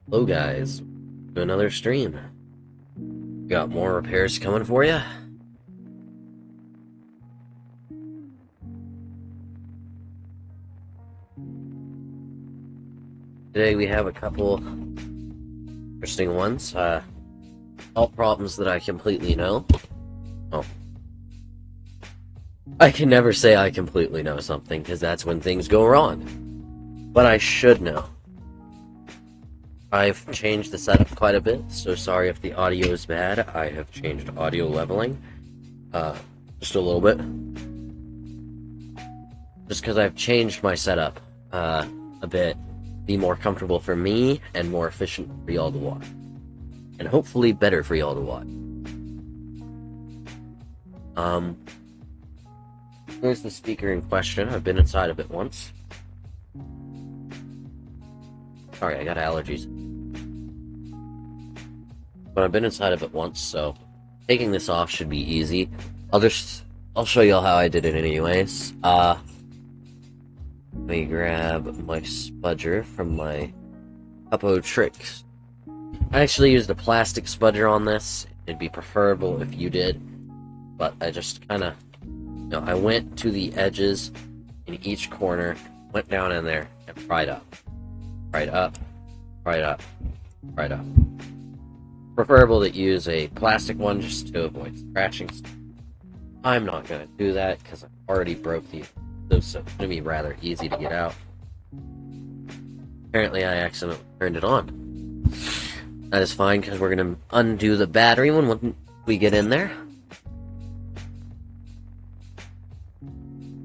Hello guys, to another stream. Got more repairs coming for you. Today we have a couple interesting ones. All problems that I completely know. Oh. I can never say I completely know something, because that's when things go wrong. But I should know. I've changed the setup quite a bit, so sorry if the audio is bad. I have changed audio leveling. Just a little bit. Just because I've changed my setup a bit, be more comfortable for me and more efficient for y'all to watch, and hopefully better for y'all to watch. Here's the speaker in question. I've been inside of it once. Sorry, I got allergies. But I've been inside of it once, so taking this off should be easy. I'll show y'all how I did it anyways. Let me grab my spudger from my Uppo Tricks. I actually used a plastic spudger on this. It'd be preferable if you did, but I just kind of, I went to the edges in each corner, went down in there, and pried up. Pried up, pried up, pried up. Preferable to use a plastic one just to avoid scratching. I'm not going to do that because I already broke the adhesive, so it's going to be rather easy to get out. Apparently I accidentally turned it on. That is fine because we're going to undo the battery when we get in there.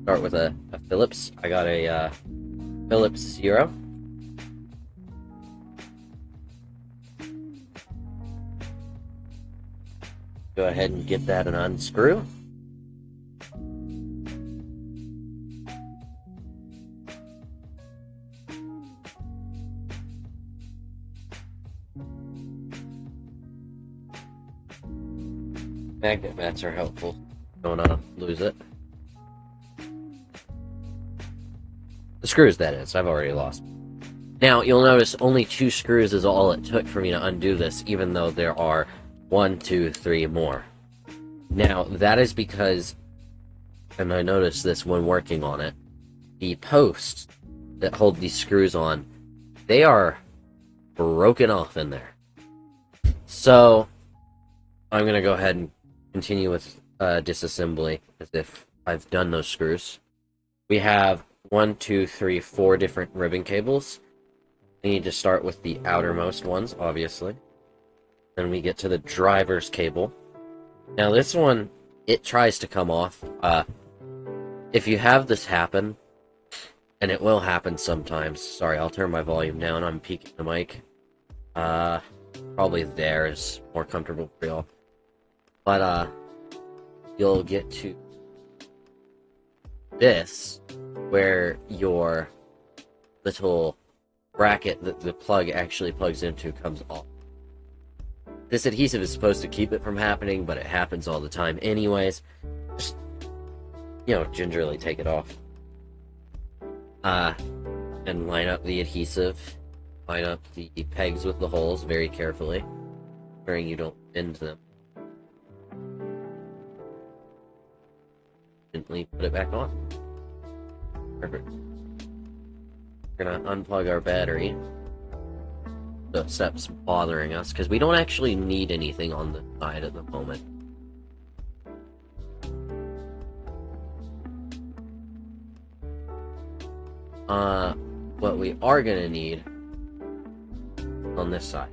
Start with a Phillips. I got a Phillips 0. Go ahead and get that and unscrew. Magnet mats are helpful. Don't lose it. The screws, that is. I've already lost. Now, you'll notice only 2 screws is all it took for me to undo this, even though there are 1, 2, 3 more. Now, that is because, and I noticed this when working on it, the posts that hold these screws on, they are broken off in there. So, I'm going to go ahead and continue with disassembly as if I've done those screws. We have 1, 2, 3, 4 different ribbon cables. We need to start with the outermost ones, obviously. Then we get to the driver's cable. Now this one, it tries to come off. If you have this happen, and it will happen sometimes. Sorry, I'll turn my volume down. I'm peaking the mic. Probably there is more comfortable for y'all. But, you'll get to this, where your little bracket that the plug actually plugs into comes off. This adhesive is supposed to keep it from happening, but it happens all the time anyways. Just, gingerly take it off. And line up the adhesive. Line up the pegs with the holes very carefully, ensuring you don't bend them. Gently put it back on. Perfect. We're gonna unplug our battery. The step's bothering us because we don't actually need anything on the side at the moment. What we are gonna need on this side.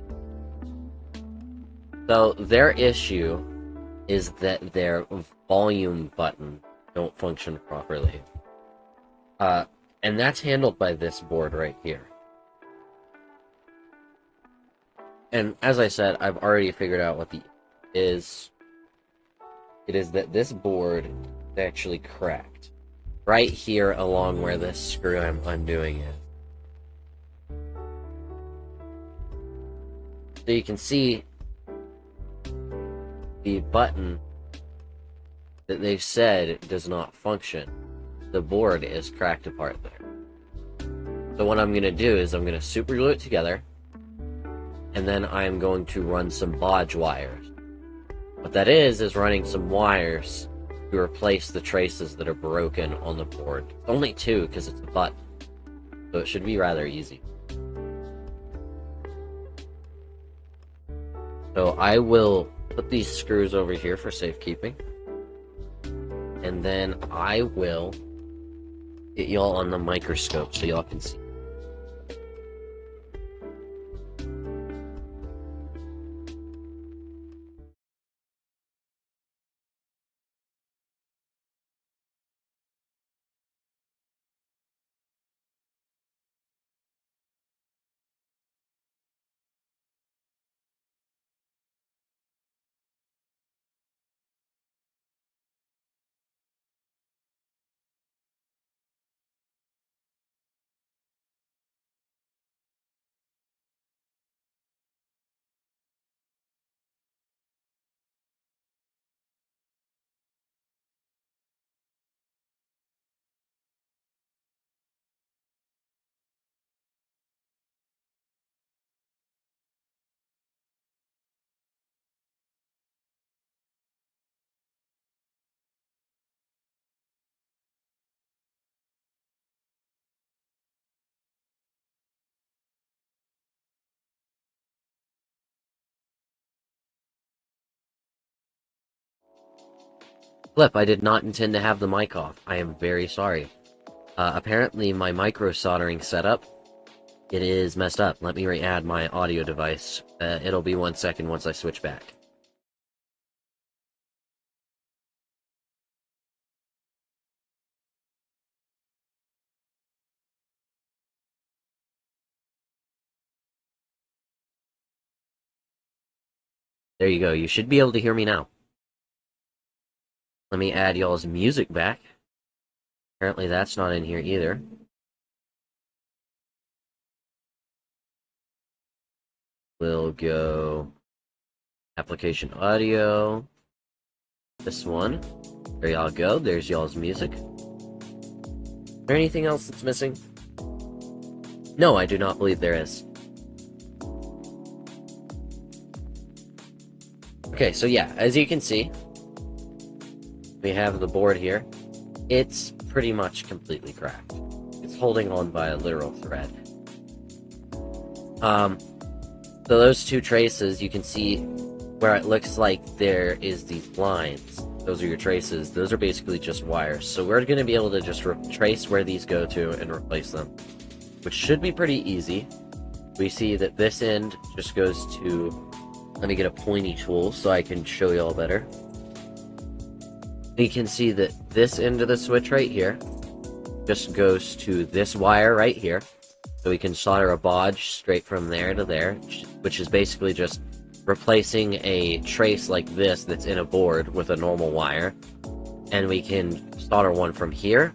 So their issue is that their volume button don't function properly. And that's handled by this board right here. And as I said, I've already figured out what the is. It is that this board is actually cracked. Right here along where this screw I'm undoing is. So you can see the button that they said does not function. The board is cracked apart there. So what I'm going to do is I'm going to super glue it together. and then I'm going to run some bodge wires. What that is running some wires to replace the traces that are broken on the board. Only two, because it's a button, so it should be rather easy. So I will put these screws over here for safekeeping, and then I will get y'all on the microscope so y'all can see. Flip, I did not intend to have the mic off. I am very sorry. Apparently my micro soldering setup, it is messed up. Let me re-add my audio device. It'll be 1 second once I switch back. There you go. You should be able to hear me now. Let me add y'all's music back. Apparently that's not in here either. We'll go application audio. This one. There y'all go. There's y'all's music. Is there anything else that's missing? No, I do not believe there is. Okay, so yeah, as you can see, we have the board here. It's pretty much completely cracked. It's holding on by a literal thread. So those two traces, you can see where it looks like there is these lines. Those are your traces. Those are basically just wires. So we're going to be able to just trace where these go to and replace them, which should be pretty easy. We see that this end just goes to... Let me get a pointy tool so I can show you all better. You can see that this end of the switch right here just goes to this wire right here. So we can solder a bodge straight from there to there, which is basically just replacing a trace like this that's in a board with a normal wire. And we can solder one from here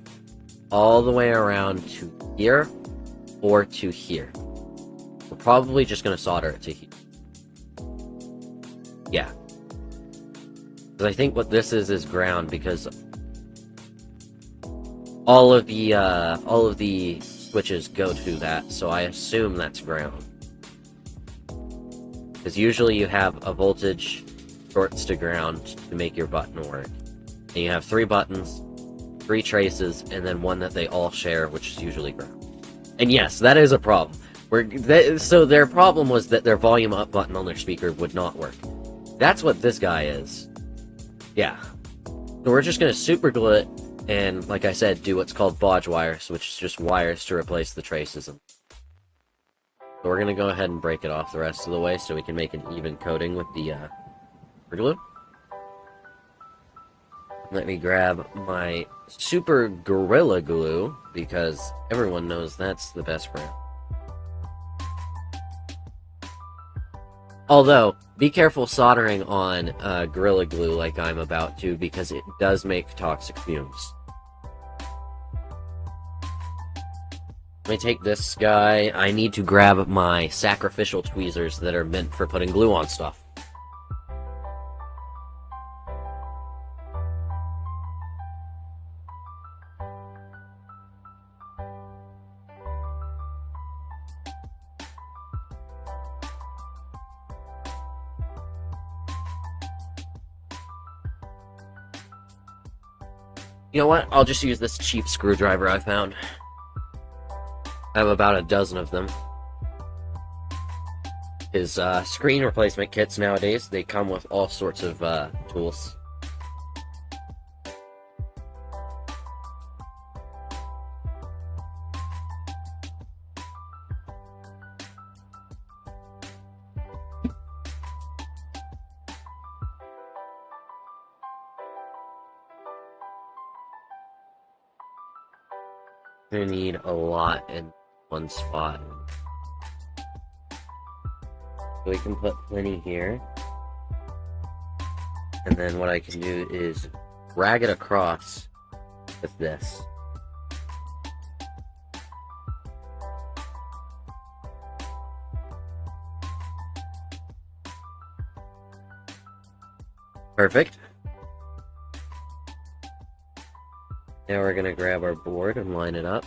all the way around to here or to here. We're probably just going to solder it to here. Yeah. Because I think what this is ground, because all of the switches go to that, so I assume that's ground. Because usually you have a voltage shorts to ground to make your button work. And you have 3 buttons, 3 traces, and then one that they all share, which is usually ground. And yes, that is a problem. So their problem was that their volume up button on their speaker would not work. That's what this guy is. Yeah. So we're just going to super glue it, and like I said, do what's called bodge wires, which is just wires to replace the traces. So we're going to go ahead and break it off the rest of the way so we can make an even coating with the super glue. Let me grab my super Gorilla Glue, because everyone knows that's the best brand. Although, be careful soldering on Gorilla Glue like I'm about to, because it does make toxic fumes. Let me take this guy. I need to grab my sacrificial tweezers that are meant for putting glue on stuff. You know what? I'll just use this cheap screwdriver I found. I have about a dozen of them. His screen replacement kits nowadays, they come with all sorts of tools. You're gonna need a lot in one spot. So we can put plenty here. And then what I can do is drag it across with this. Perfect. Now we're gonna grab our board and line it up.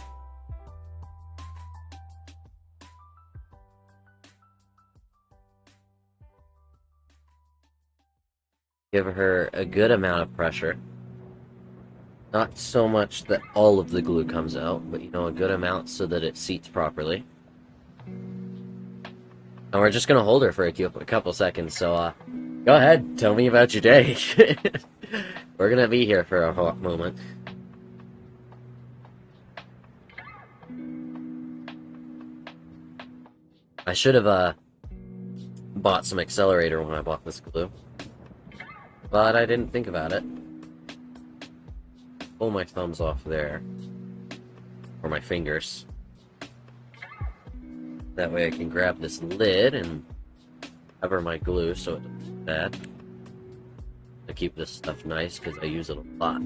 Give her a good amount of pressure. Not so much that all of the glue comes out, but a good amount so that it seats properly. And we're just gonna hold her for a couple seconds, so go ahead, tell me about your day. We're gonna be here for a hot moment. I should have bought some accelerator when I bought this glue, but I didn't think about it. Pull my thumbs off there, or my fingers. That way I can grab this lid and cover my glue so it doesn't get bad. I keep this stuff nice because I use it a lot.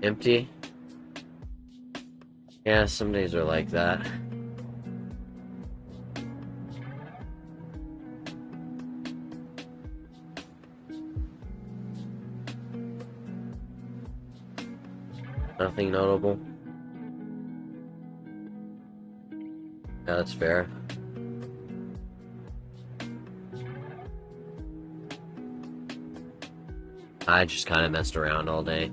Empty? Yeah, some days are like that. Nothing notable. Yeah, that's fair. I just kind of messed around all day.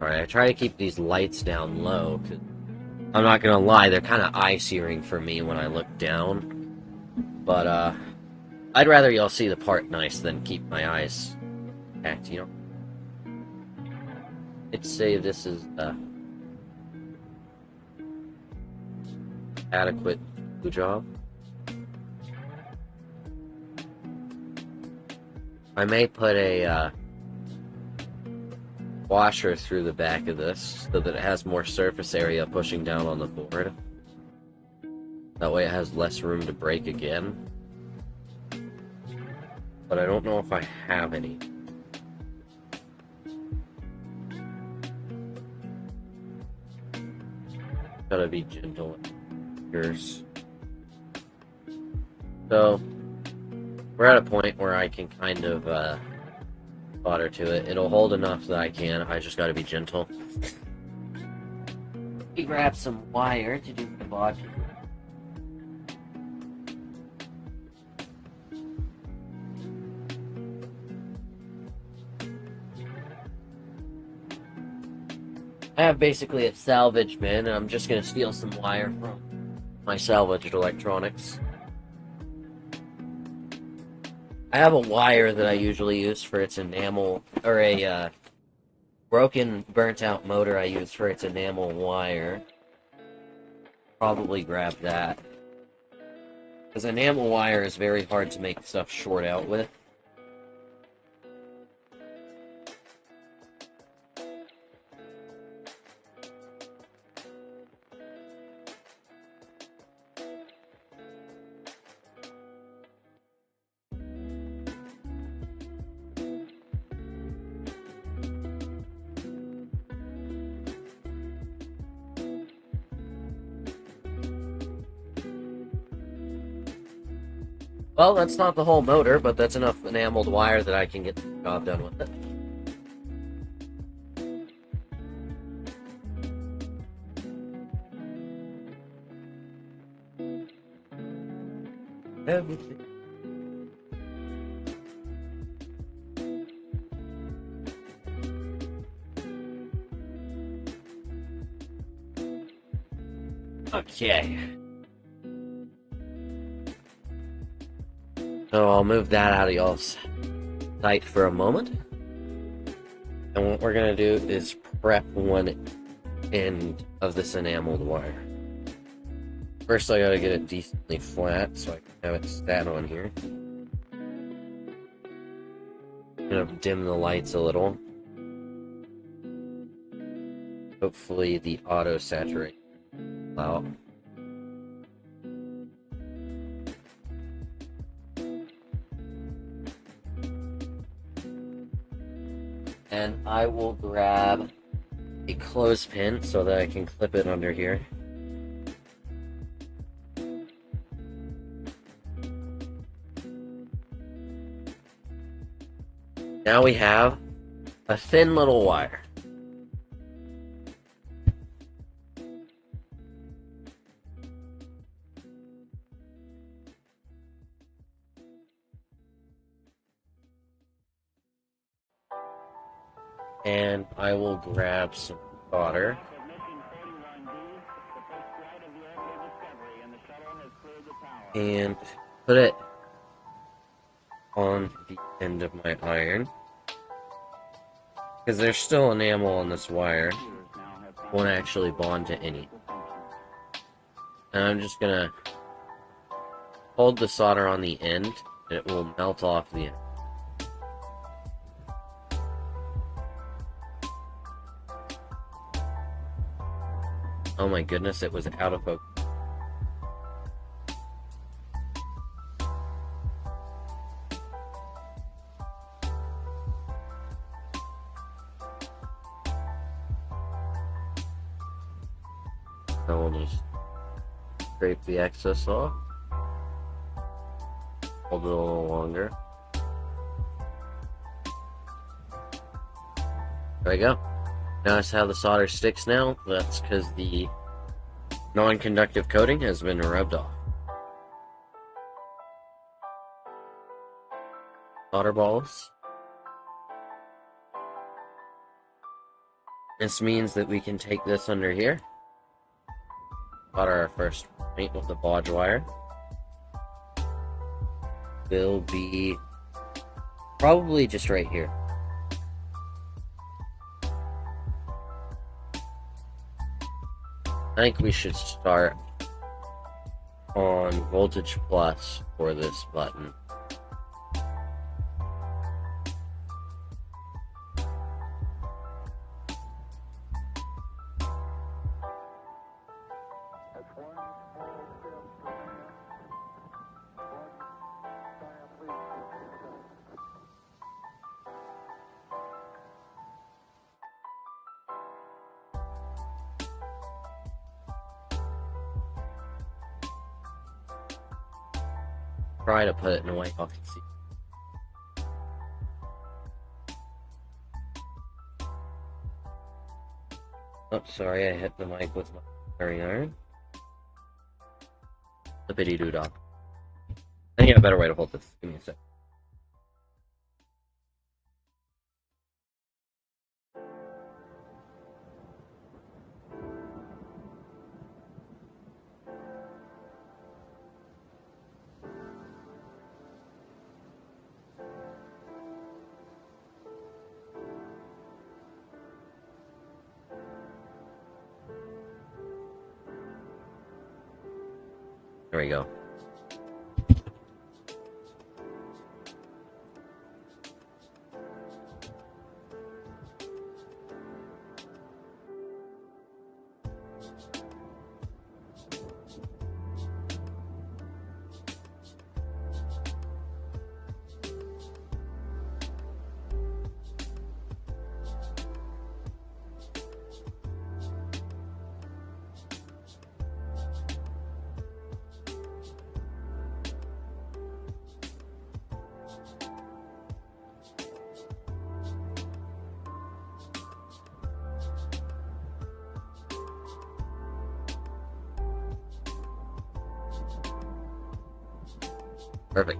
Alright, I try to keep these lights down low, because I'm not gonna lie, they're kind of eye-searing for me when I look down. But, I'd rather y'all see the part nice than keep my eyes packed, I'd say this is, adequate glue job. I may put a, washer through the back of this so that it has more surface area pushing down on the board. That way it has less room to break again. But I don't know if I have any. Gotta be gentle here. So we're at a point where I can kind of solder to it. It'll hold enough that I just gotta be gentle. We grab some wire to do the bod. I have basically a salvage bin, and I'm just gonna steal some wire from my salvaged electronics. I have a wire that I usually use for its enamel, or a broken, burnt-out motor I use for its enamel wire. Probably grab that. Because enamel wire is very hard to make stuff short out with. Well, that's not the whole motor, but that's enough enameled wire that I can get the job done with it. everything. Okay. So I'll move that out of y'all's sight for a moment. And what we're gonna do is prep one end of this enameled wire. First I gotta get it decently flat so I can have it stand on here. I'm gonna dim the lights a little. Hopefully the auto saturate out. And I will grab a clothespin so that I can clip it under here. Now we have a thin little wire. And I will grab some solder. And put it on the end of my iron. Because there's still enamel on this wire. It won't actually bond to any. And I'm just gonna hold the solder on the end, and it will melt off the end. Oh my goodness, it was out of focus. I will just scrape the excess off. Hold it a little longer. There we go. Notice how the solder sticks now? That's because the non-conductive coating has been rubbed off. Solder balls. This means that we can take this under here. Solder our first point with the bodge wire. Will be probably just right here. I think we should start on voltage plus for this button. Try to put it in a way y'all can see. Oh, sorry, I hit the mic with my firing iron. Lippity doo dah. I think I have a better way to hold this. Give me a sec. There we go. Perfect.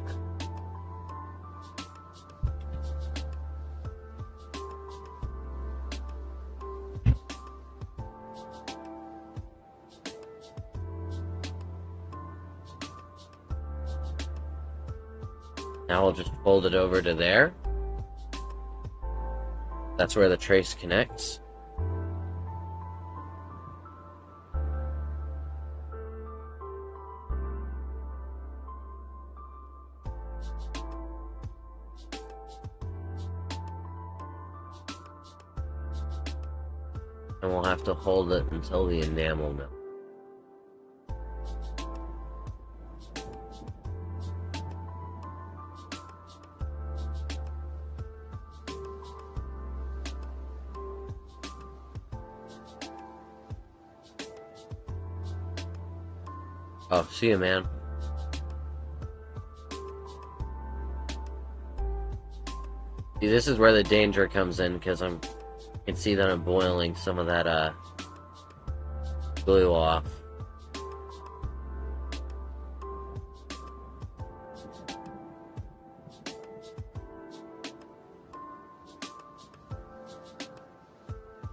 Now we'll just fold it over to there. That's where the trace connects. And we'll have to hold it until the enamel melts. Oh, see you, man. See, this is where the danger comes in, because I can see that I'm boiling some of that glue off.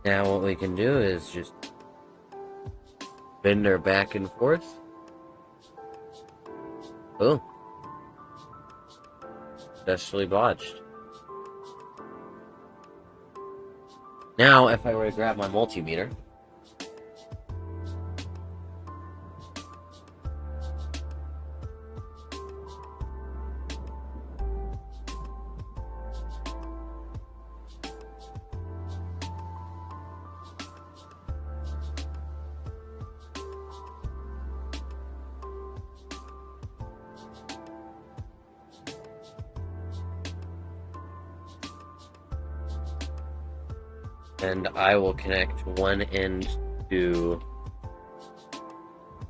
Now what we can do is just bend her back and forth. Oh. Successfully bodged. Now, if I were to grab my multimeter, and I will connect one end to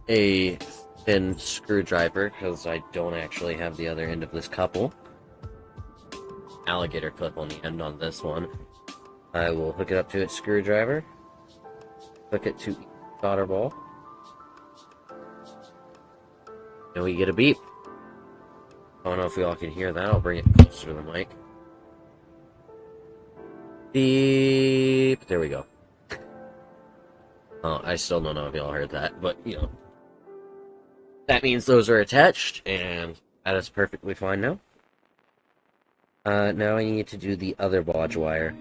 a thin screwdriver, because I don't actually have the other end of this couple. Alligator clip on the end on this one. I will hook it up to its screwdriver, hook it to each solder ball, and we get a beep. I don't know if y'all can hear that. I'll bring it closer to the mic. Beep. There we go. Oh, I still don't know if y'all heard that, but, you know. That means those are attached, and that is perfectly fine now. Now I need to do the other bodge wire,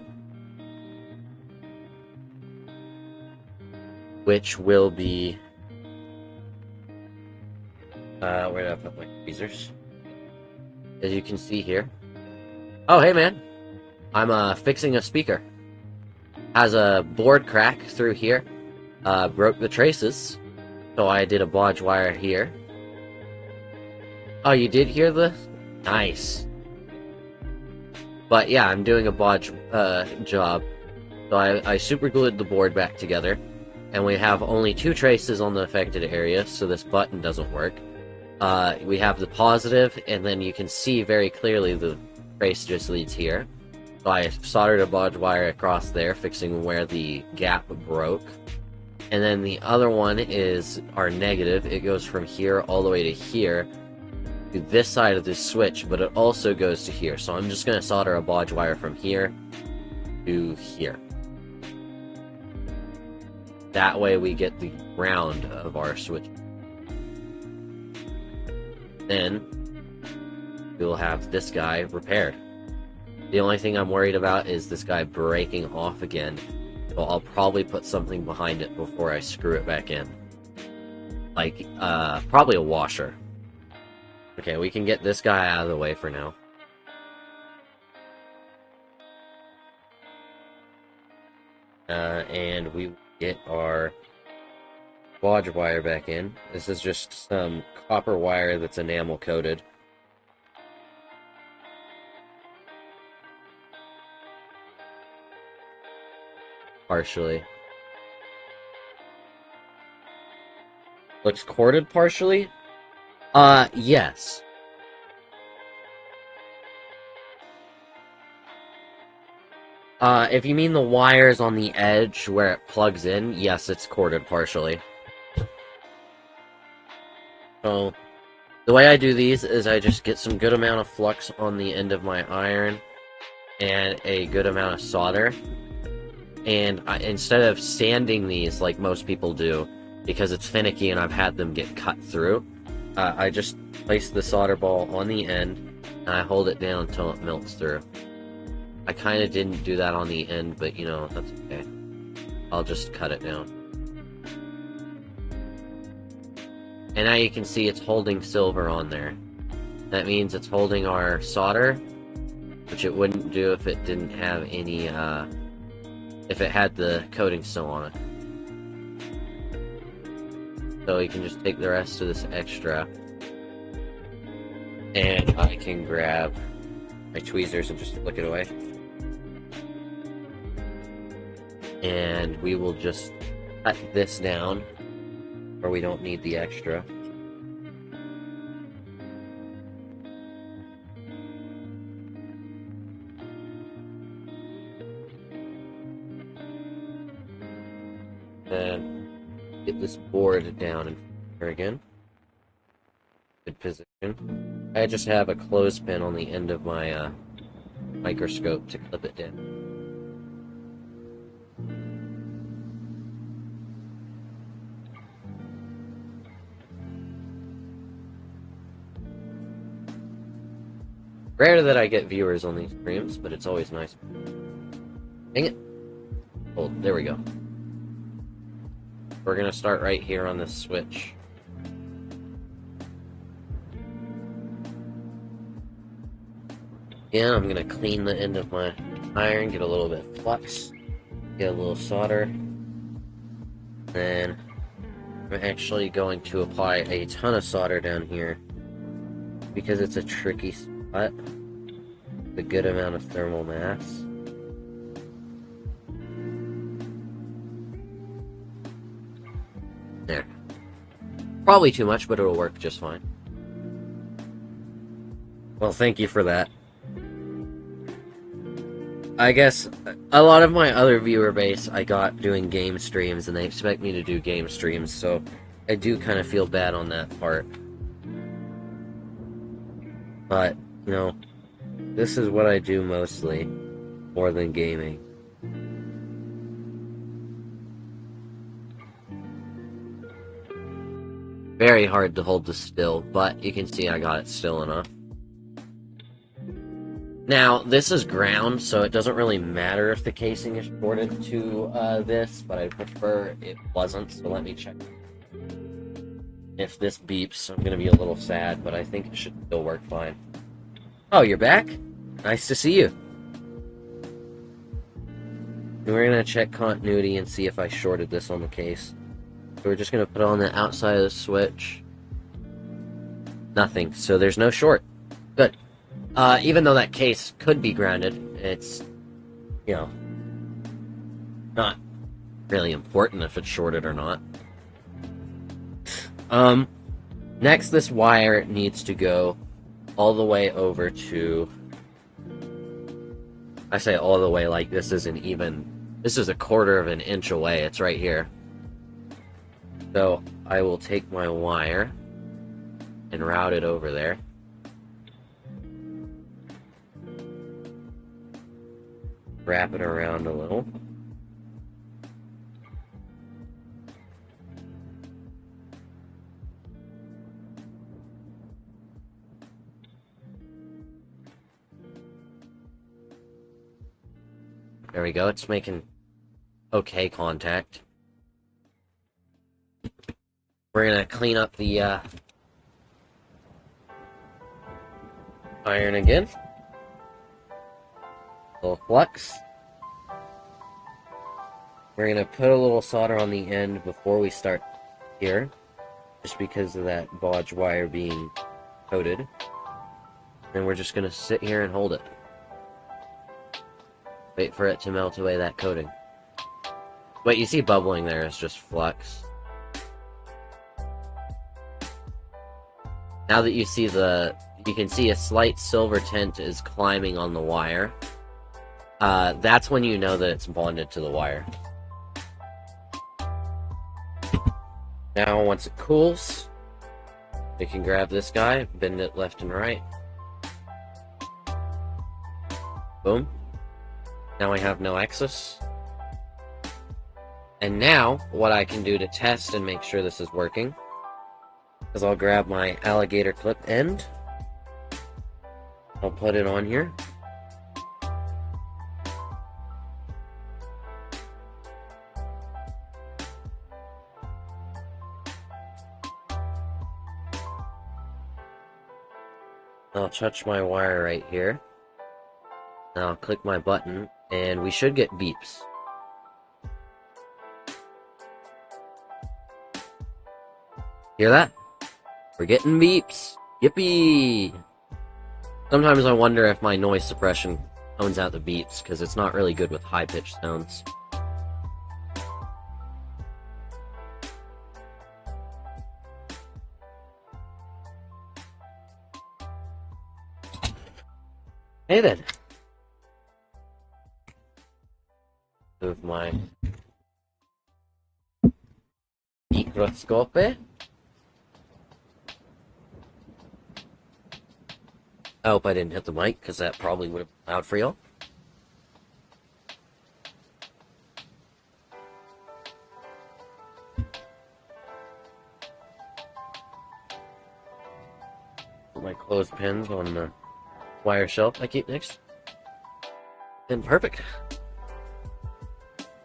which will be... where did I put my tweezers? As you can see here. Oh, hey, man. I'm fixing a speaker. Has a board crack through here. Broke the traces. So I did a bodge wire here. Oh, you did hear the... Nice. But yeah, I'm doing a bodge job. So I super glued the board back together. And we have only 2 traces on the affected area, so this button doesn't work. We have the positive, and then you can see very clearly the trace just leads here. So I soldered a bodge wire across there, fixing where the gap broke. And then the other one is our negative. It goes from here all the way to here, to this side of this switch, but it also goes to here. So I'm just going to solder a bodge wire from here to here. That way we get the ground of our switch. Then we'll have this guy repaired. The only thing I'm worried about is this guy breaking off again. So I'll probably put something behind it before I screw it back in. Like, probably a washer. Okay, we can get this guy out of the way for now. And we get our bodge wire back in. This is just some copper wire that's enamel coated. Partially. Looks corded partially? Yes. If you mean the wires on the edge where it plugs in, yes, it's corded partially. So, The way I do these is I just get some good amount of flux on the end of my iron and a good amount of solder. And instead of sanding these like most people do, because it's finicky and I've had them get cut through, I just place the solder ball on the end and I hold it down until it melts through. I kind of didn't do that on the end, but you know, that's okay. I'll just cut it down. And now you can see it's holding silver on there. That means it's holding our solder, which it wouldn't do if it didn't have any, if it had the coating still on it. So you can just take the rest of this extra, and I can grab my tweezers and just flick it away. And we will just cut this down, where we don't need the extra. And get this board down and here again. Good position. I just have a clothespin on the end of my microscope to clip it down. Rare that I get viewers on these streams, but it's always nice. Dang it. Oh, there we go. We're gonna start right here on this switch. Again, I'm gonna clean the end of my iron, get a little bit of flux, get a little solder. Then I'm actually going to apply a ton of solder down here because it's a tricky spot. A good amount of thermal mass. There. Probably too much, but it'll work just fine. Well, thank you for that. I guess a lot of my other viewer base I got doing game streams, and they expect me to do game streams, so I do kind of feel bad on that part. But, you know, this is what I do mostly, more than gaming. Very hard to hold this still, but you can see I got it still enough. Now, this is ground, so it doesn't really matter if the casing is shorted to this, but I prefer it wasn't, so let me check. If this beeps, I'm gonna be a little sad, but I think it should still work fine. Oh, you're back? Nice to see you. And we're gonna check continuity and see if I shorted this on the case. So we're just gonna put on the outside of the switch. Nothing, so there's no short. Good. Even though that case could be grounded, it's, you know, not really important if it's shorted or not. Next, this wire needs to go all the way over to, I say all the way like this isn't even, this is a quarter of an inch away, it's right here. So, I will take my wire and route it over there. Wrap it around a little. There we go, it's making okay contact. We're gonna clean up the iron again. Little flux. We're gonna put a little solder on the end before we start here, just because of that bodge wire being coated. And we're just gonna sit here and hold it. Wait for it to melt away that coating. What you see bubbling there is just flux. Now that you see you can see a slight silver tint is climbing on the wire. That's when you know that it's bonded to the wire. Now, once it cools, We can grab this guy, bend it left and right. Boom. Now we have no excess. And now, what I can do to test and make sure this is working is I'll grab my alligator clip end. I'll put it on here. I'll touch my wire right here. Now I'll click my button, and we should get beeps. Hear that? We're getting beeps. Yippee! Sometimes I wonder if my noise suppression tones out the beeps, because it's not really good with high-pitched sounds. Hey then. Move my microscope. I hope I didn't hit the mic, because that probably would have been loud for y'all. Put my clothespins on the wire shelf I keep next. And perfect.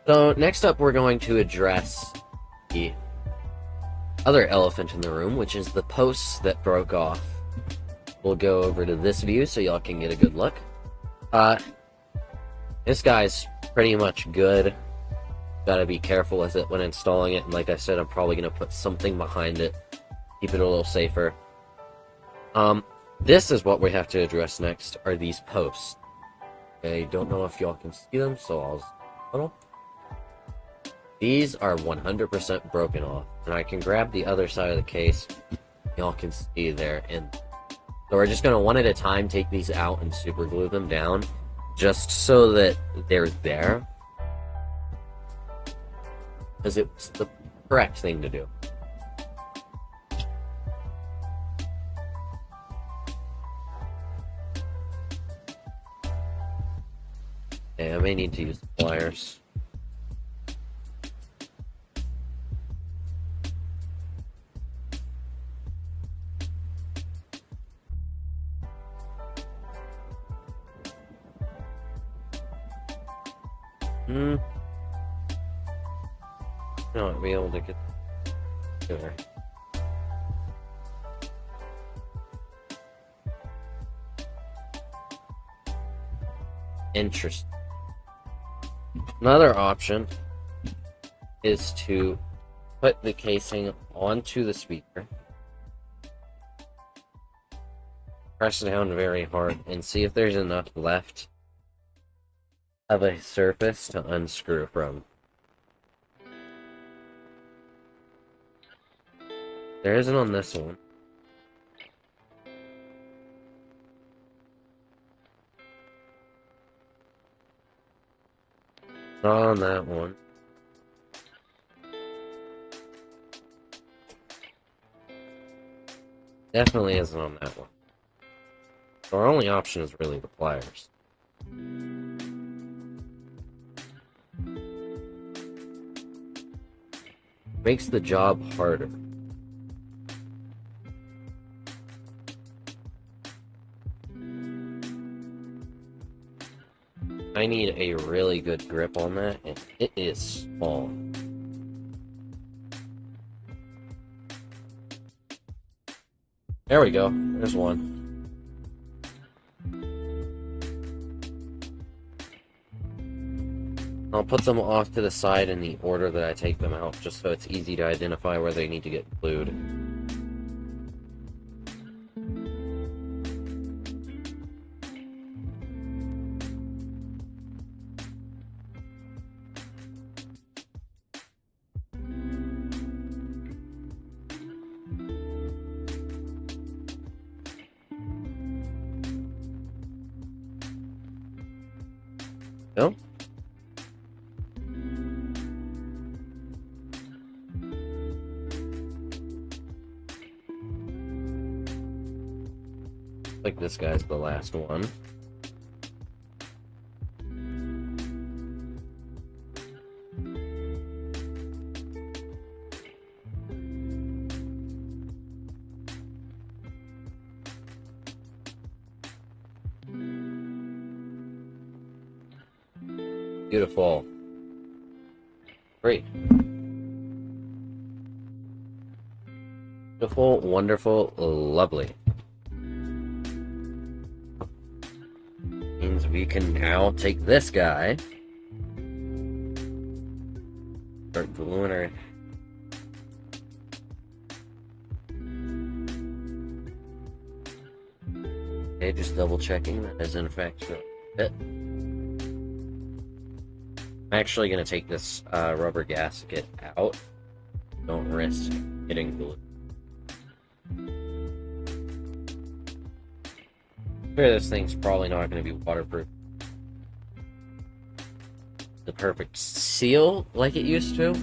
So next up we're going to address the other elephant in the room, which is the posts that broke off. We'll go over to this view so y'all can get a good look. This guy's pretty much good. Gotta be careful with it when installing it, and like I said, I'm probably gonna put something behind it, keep it a little safer. This is what we have to address next, are these posts. I don't know if y'all can see them, so I'll... These are 100% broken off, and I can grab the other side of the case. Y'all can see there, and so we're just gonna one at a time take these out and super glue them down, just so that they're there, because it's the correct thing to do. Okay, I may need to use the pliers. Not be able to get there. Interesting. Another option is to put the casing onto the speaker, press down very hard, and see if there's enough left of a surface to unscrew from. There isn't on this one. Not on that one. Definitely isn't on that one. So our only option is really the pliers. Makes the job harder. I need a really good grip on that, and it is small. There we go. There's one. I'll put them off to the side in the order that I take them out, just so it's easy to identify where they need to get glued. No? Like this guy's the last one. Beautiful. Great. Beautiful, wonderful, lovely. Means we can now take this guy. Start gluing our... Okay, just double checking that is in fact going to fit. I'm actually going to take this rubber gasket out. Don't risk getting glued. Sure, this thing's probably not going to be waterproof. The perfect seal like it used to,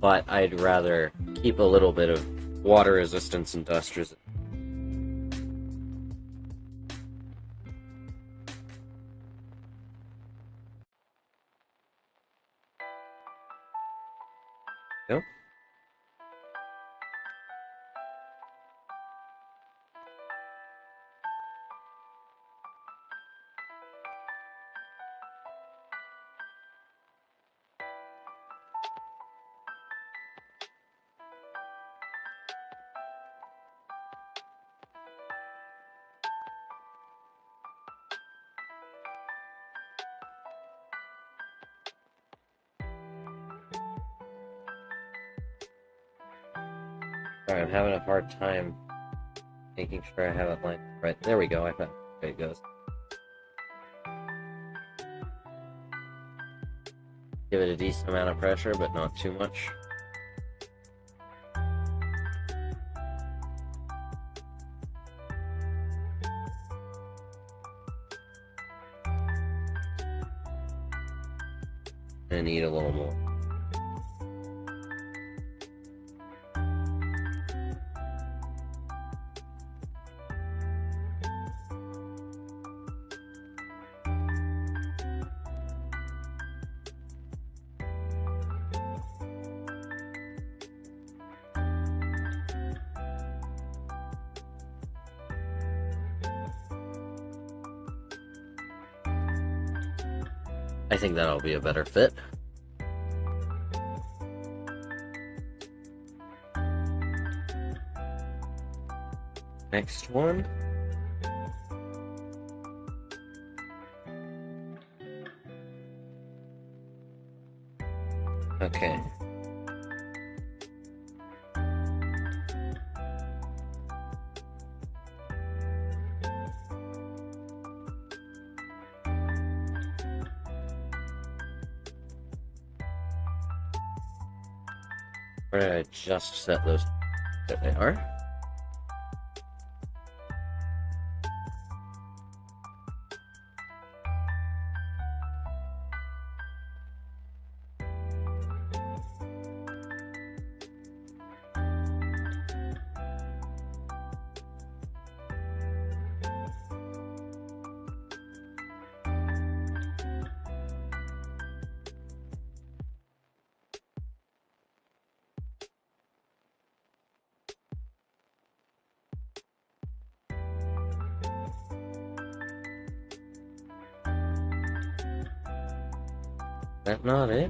but I'd rather keep a little bit of water resistance and dust resistance. No? Sorry, I'm having a hard time making sure I have it lined right. There we go, I found there it goes. Give it a decent amount of pressure, but not too much. I need a little more. I think that'll be a better fit. Next one. Okay. Where did I just set those? There they are. That not it?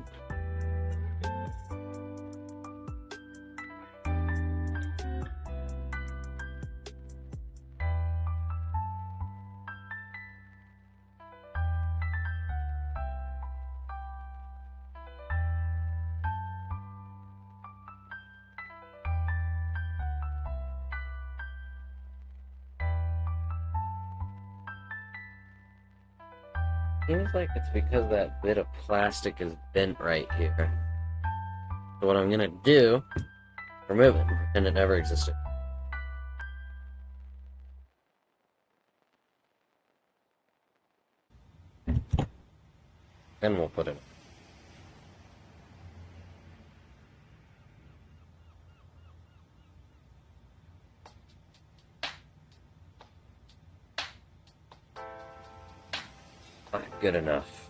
Seems like it's because that bit of plastic is bent right here. So what I'm gonna do, remove it, and it never existed. Then we'll put it. Not good enough.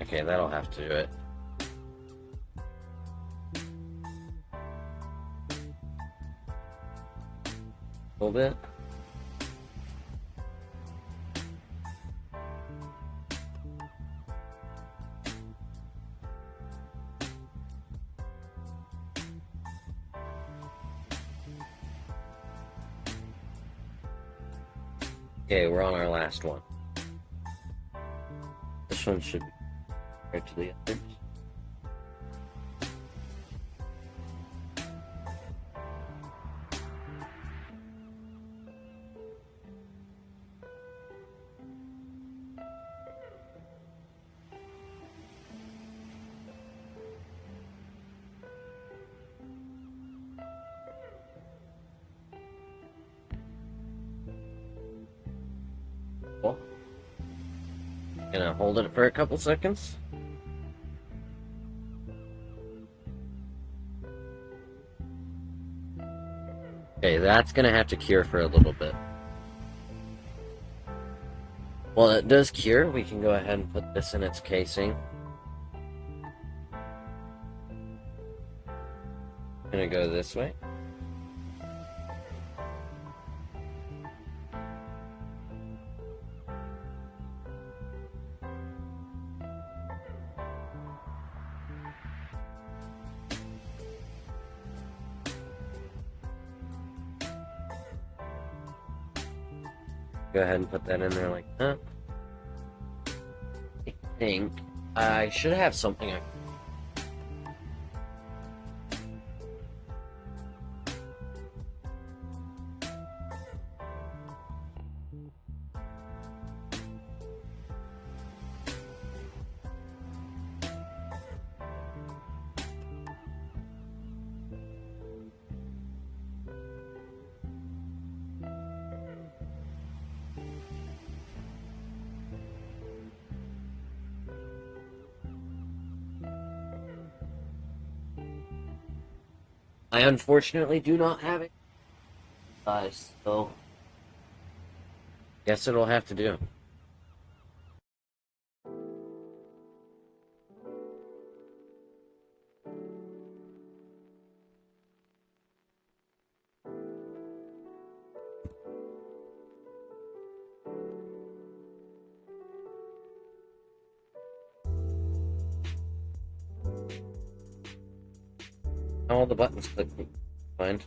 Okay, that'll have to do it. A little bit. Okay, we're on our last one. This one should be compared to the others. Cool. Gonna hold it for a couple seconds. Okay, that's gonna have to cure for a little bit. While it does cure, we can go ahead and put this in its casing. Gonna go this way. Go ahead and put that in there like that. I think I should have something I unfortunately do not have it. So guess it'll have to do. All the buttons click. Fine.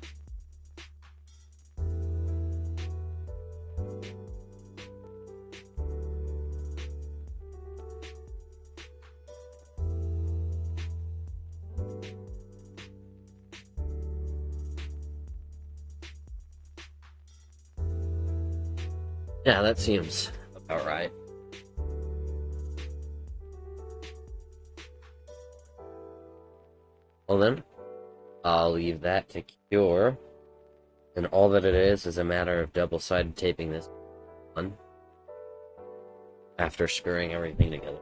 Yeah, that seems about right. Well then, I'll leave that to cure. And all that it is a matter of double-sided taping this on after screwing everything together.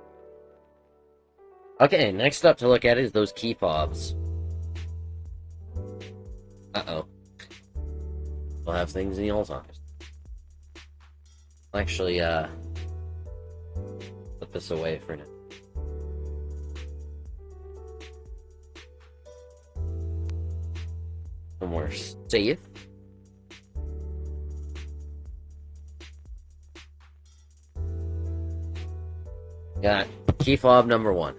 Okay, next up to look at is those key fobs. Uh-oh. We'll have things in the old office. I'll actually, put this away for now. So we're safe. Got key fob number 1.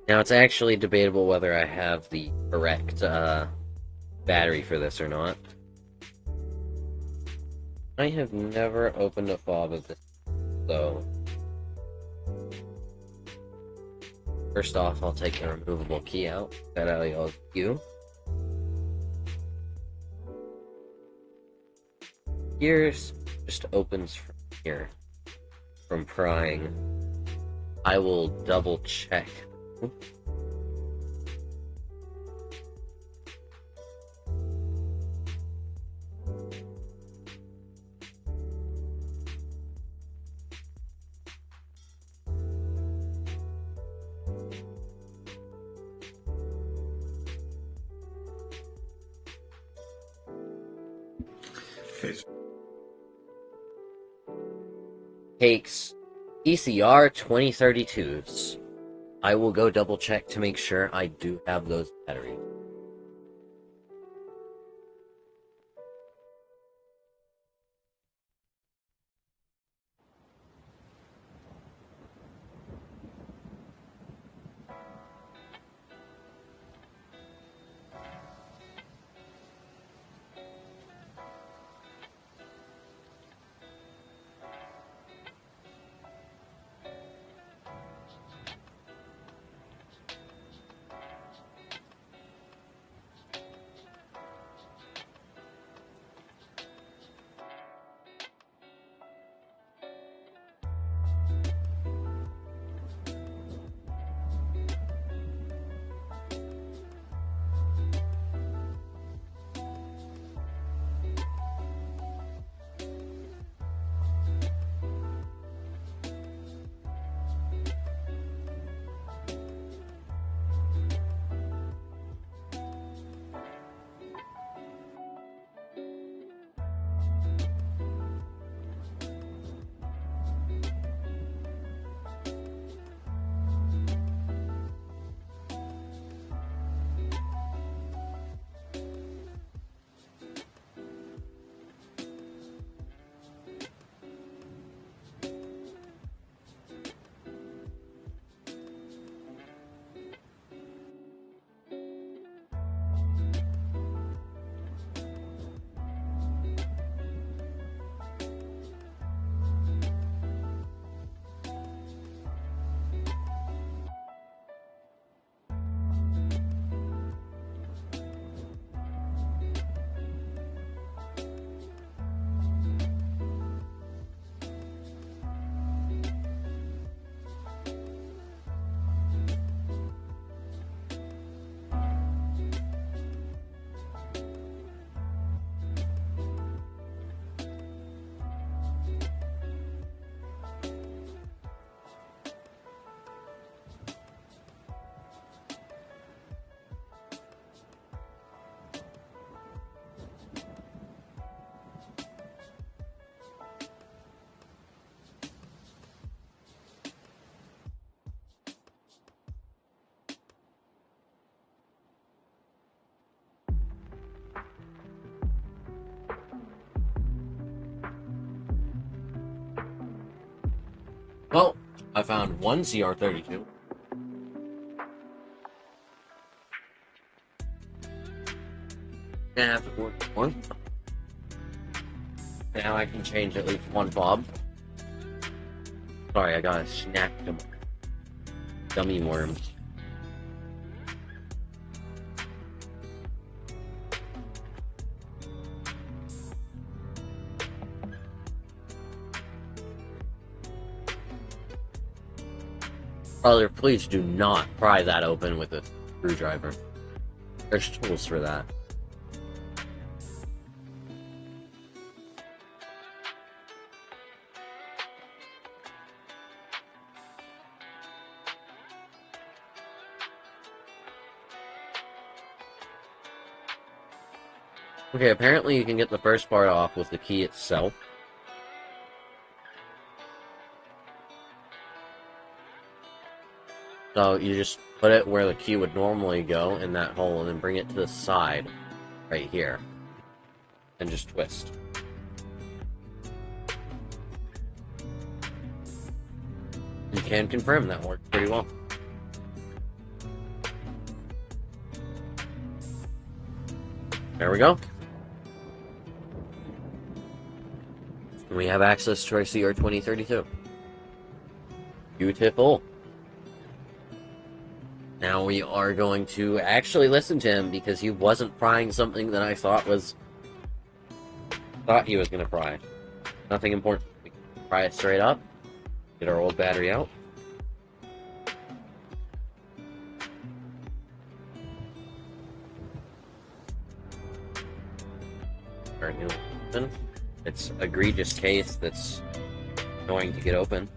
Now, it's actually debatable whether I have the correct battery for this or not. I have never opened a fob of this, so first off, I'll take the removable key out. That out y'all's view. Here's just opens from here from prying. I will double check. Okay. Takes ECR 2032s. I will go double check to make sure I do have those batteries. Well, I found one CR32. Gonna have to work one. Now I can change at least one fob. Sorry, I got a snack to gummy worms. Brother, please do not pry that open with a screwdriver. There's tools for that. Okay, apparently you can get the first part off with the key itself. So you just put it where the key would normally go in that hole and then bring it to the side right here. And just twist. You can confirm that worked pretty well. There we go. We have access to our CR 2032. Beautiful. Now we are going to actually listen to him because he wasn't prying something that I thought was Thought he was gonna pry. Nothing important. We can pry it straight up. Get our old battery out. Our new one. It's egregious case that's annoying to get open.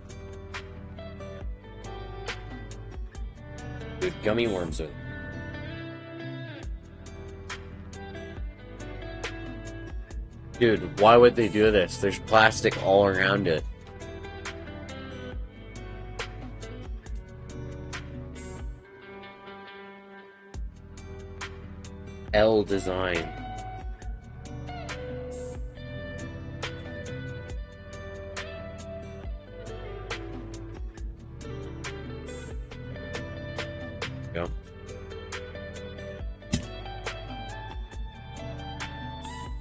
Dude, gummy worms are. Dude, why would they do this? There's plastic all around it. L design. Go.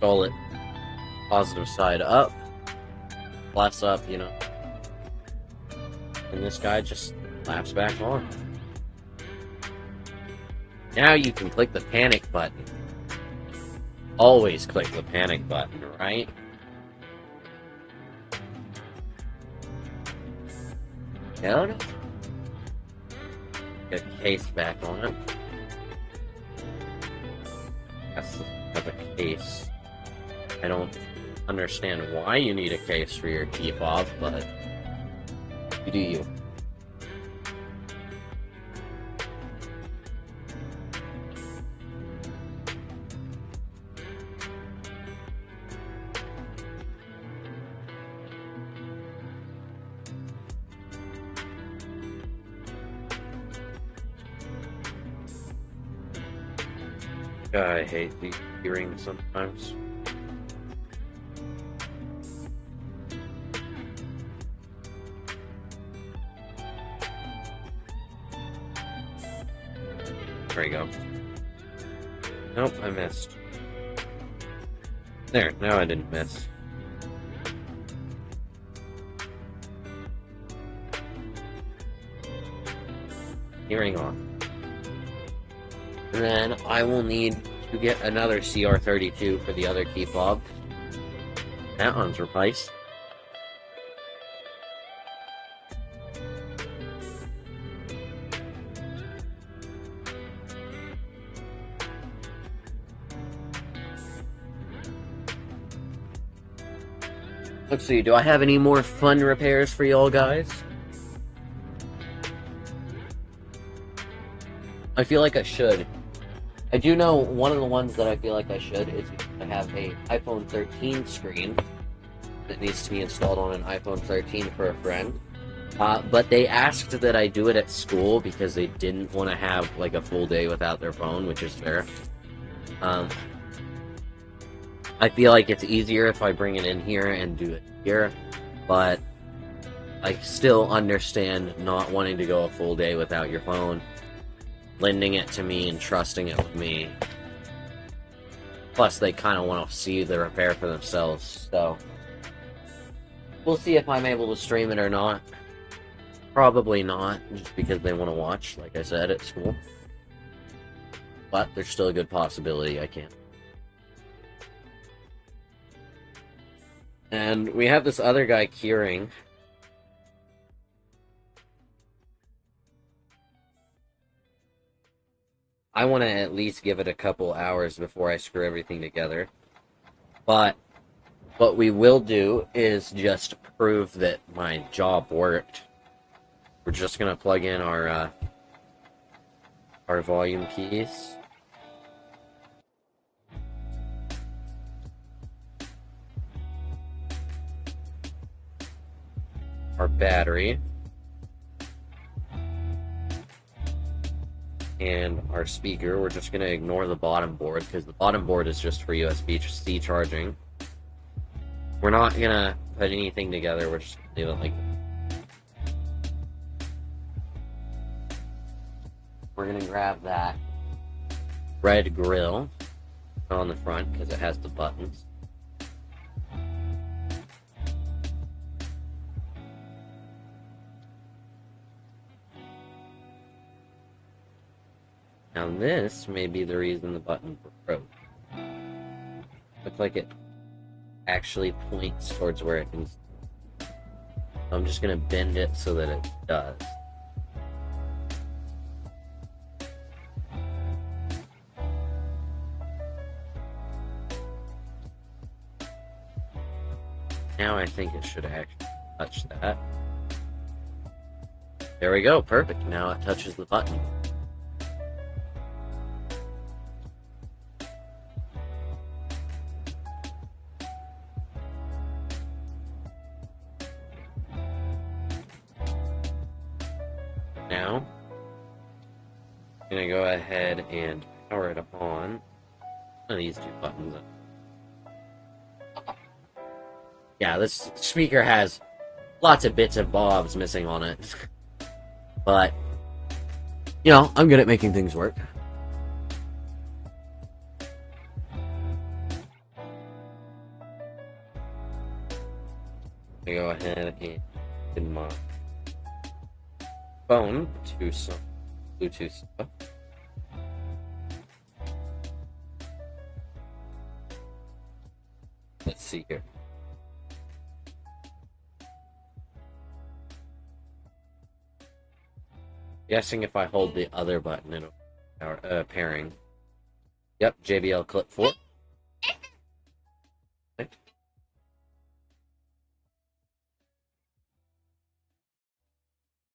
Call it positive side up, plus up, you know. And this guy just slaps back on. Now you can click the panic button. Always click the panic button, right? Down. Get the case back on it. That's the case. I don't understand why you need a case for your key fob, but you do you. I hate these earrings sometimes. There we go. Nope, I missed. There, now I didn't miss. Earring on. And then I will need to get another CR32 for the other key fob. That one's replaced. Let's see, do I have any more fun repairs for y'all guys? I feel like I should. I do know one of the ones that I feel like I should is I have a iPhone 13 screen that needs to be installed on an iPhone 13 for a friend. But they asked that I do it at school because they didn't want to have like a full day without their phone, which is fair. I feel like it's easier if I bring it in here and do it here, but I still understand not wanting to go a full day without your phone, lending it to me and trusting it with me. Plus, they kind of want to see the repair for themselves, so we'll see if I'm able to stream it or not. Probably not, just because they want to watch, like I said, at school. But there's still a good possibility I can. And we have this other guy curing. I want to at least give it a couple hours before I screw everything together. But what we will do is just prove that my job worked. We're just going to plug in our volume keys. Our battery. And our speaker. We're just going to ignore the bottom board because the bottom board is just for USB-C charging. We're not going to put anything together. We're just going to leave it like that. We're going to grab that red grill on the front because it has the buttons. Now this may be the reason the button broke. Looks like it actually points towards where it needs. I'm just gonna bend it so that it does. Now I think it should actually touch that. There we go, perfect. Now it touches the button. Now, I'm gonna go ahead and power it on. One of these two buttons. Yeah, this speaker has lots of bits and bobs missing on it. But, you know, I'm good at making things work. I go ahead and put my phone to some Bluetooth stuff. Let's see here. Guessing if I hold the other button, it'll pairing. Yep, JBL Clip 4. Okay.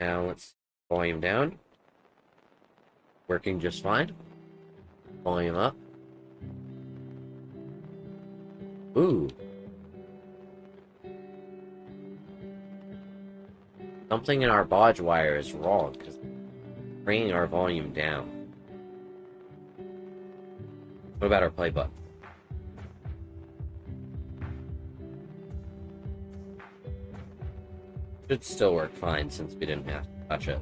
Now let's volume down. Working just fine. Volume up. Ooh. Something in our bodge wire is wrong because bringing our volume down. What about our play button? Should still work fine since we didn't have to touch it.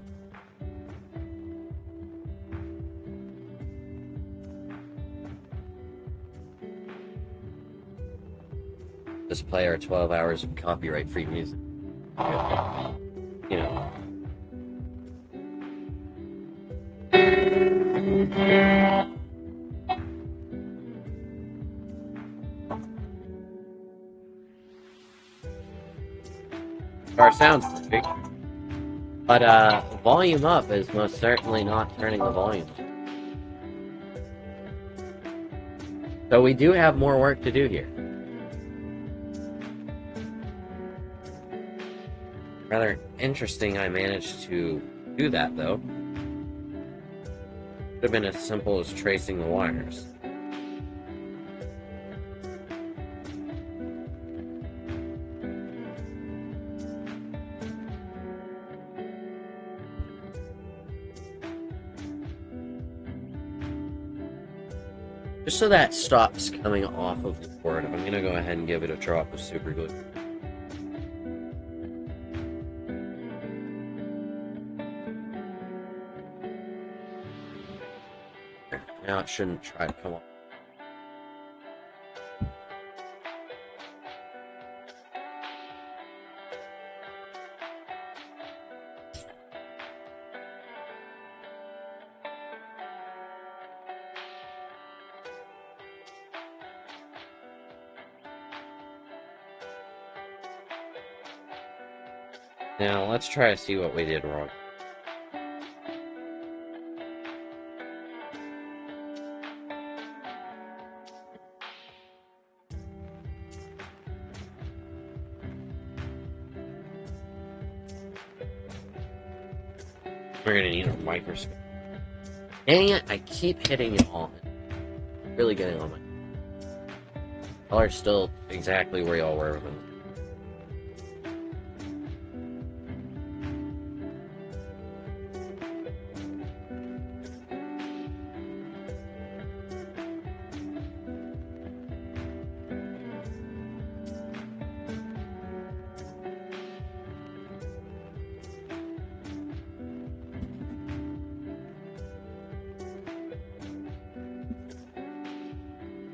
Just play our 12 hours of copyright-free music. You know. Our sound's perfect. But volume up is most certainly not turning the volume up. So we do have more work to do here. Rather interesting I managed to do that, though. Could have been as simple as tracing the wires. Just so that stops coming off of the board, I'm going to go ahead and give it a drop of super glue. Now it shouldn't try to come off. Now let's try to see what we did wrong. We're gonna need a microscope. Dang it, I keep hitting it all. Really getting on my... Y'all are still exactly where y'all were with them.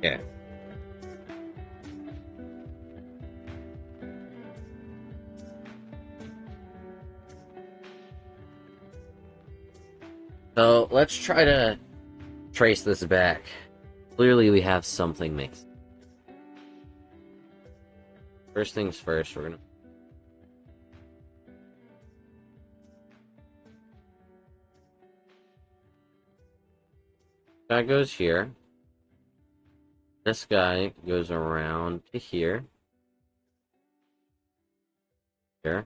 Yeah. So let's try to trace this back. Clearly we have something mixed. first things first, we're gonna guy goes here. This guy goes around to here. Here.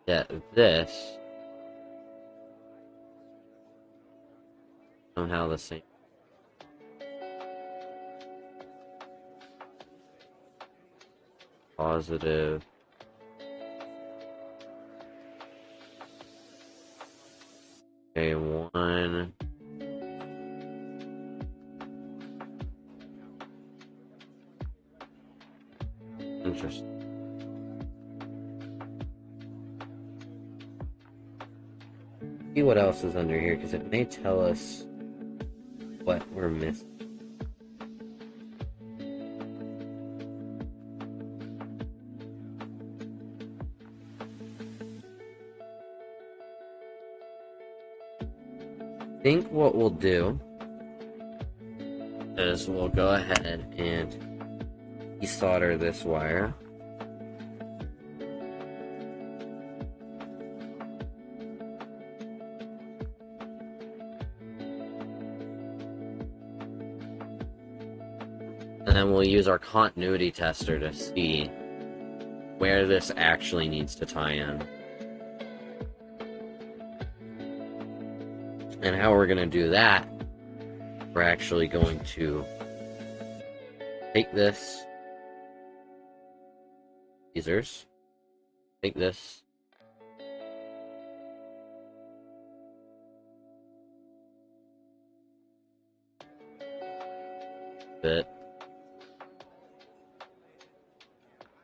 Yeah, this somehow the same. Positive. Okay, one. Interesting. See what else is under here, because it may tell us what we're missing. I think what we'll do is we'll go ahead and desolder this wire. And then we'll use our continuity tester to see where this actually needs to tie in. And how we're going to do that, we're actually going to take this, tweezers, take this, bit.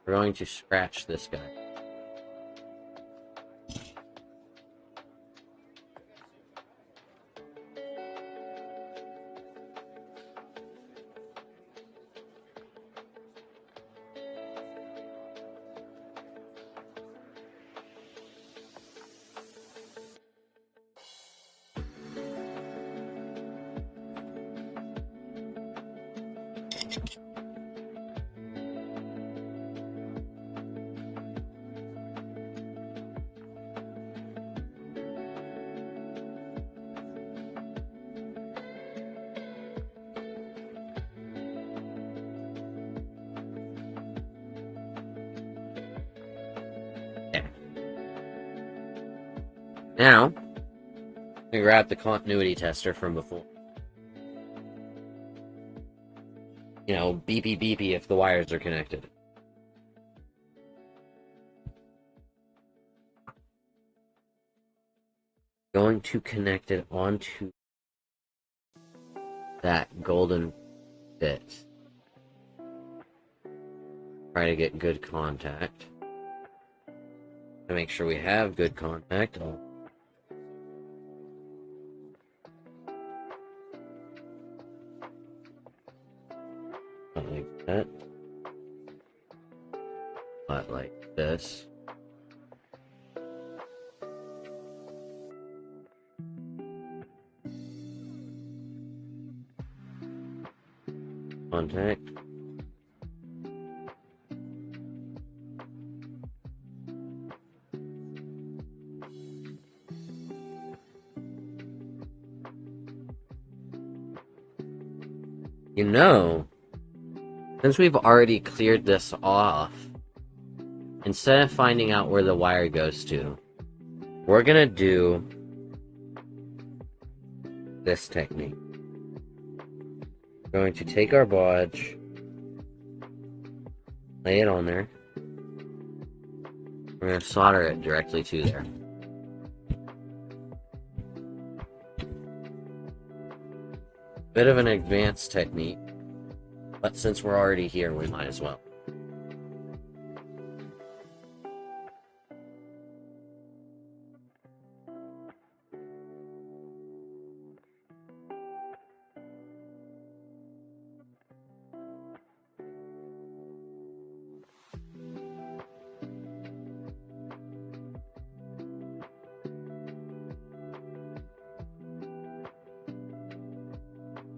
We're going to scratch this guy. Now, we grab the continuity tester from before. You know, beepy beepy if the wires are connected. Going to connect it onto that golden bit. Try to get good contact. To make sure we have good contact. Not like that. Not like this. Contact. You know, since we've already cleared this off, instead of finding out where the wire goes to, we're gonna do this technique. We're going to take our bodge, lay it on there. We're gonna solder it directly to there. Bit of an advanced technique, but since we're already here, we might as well.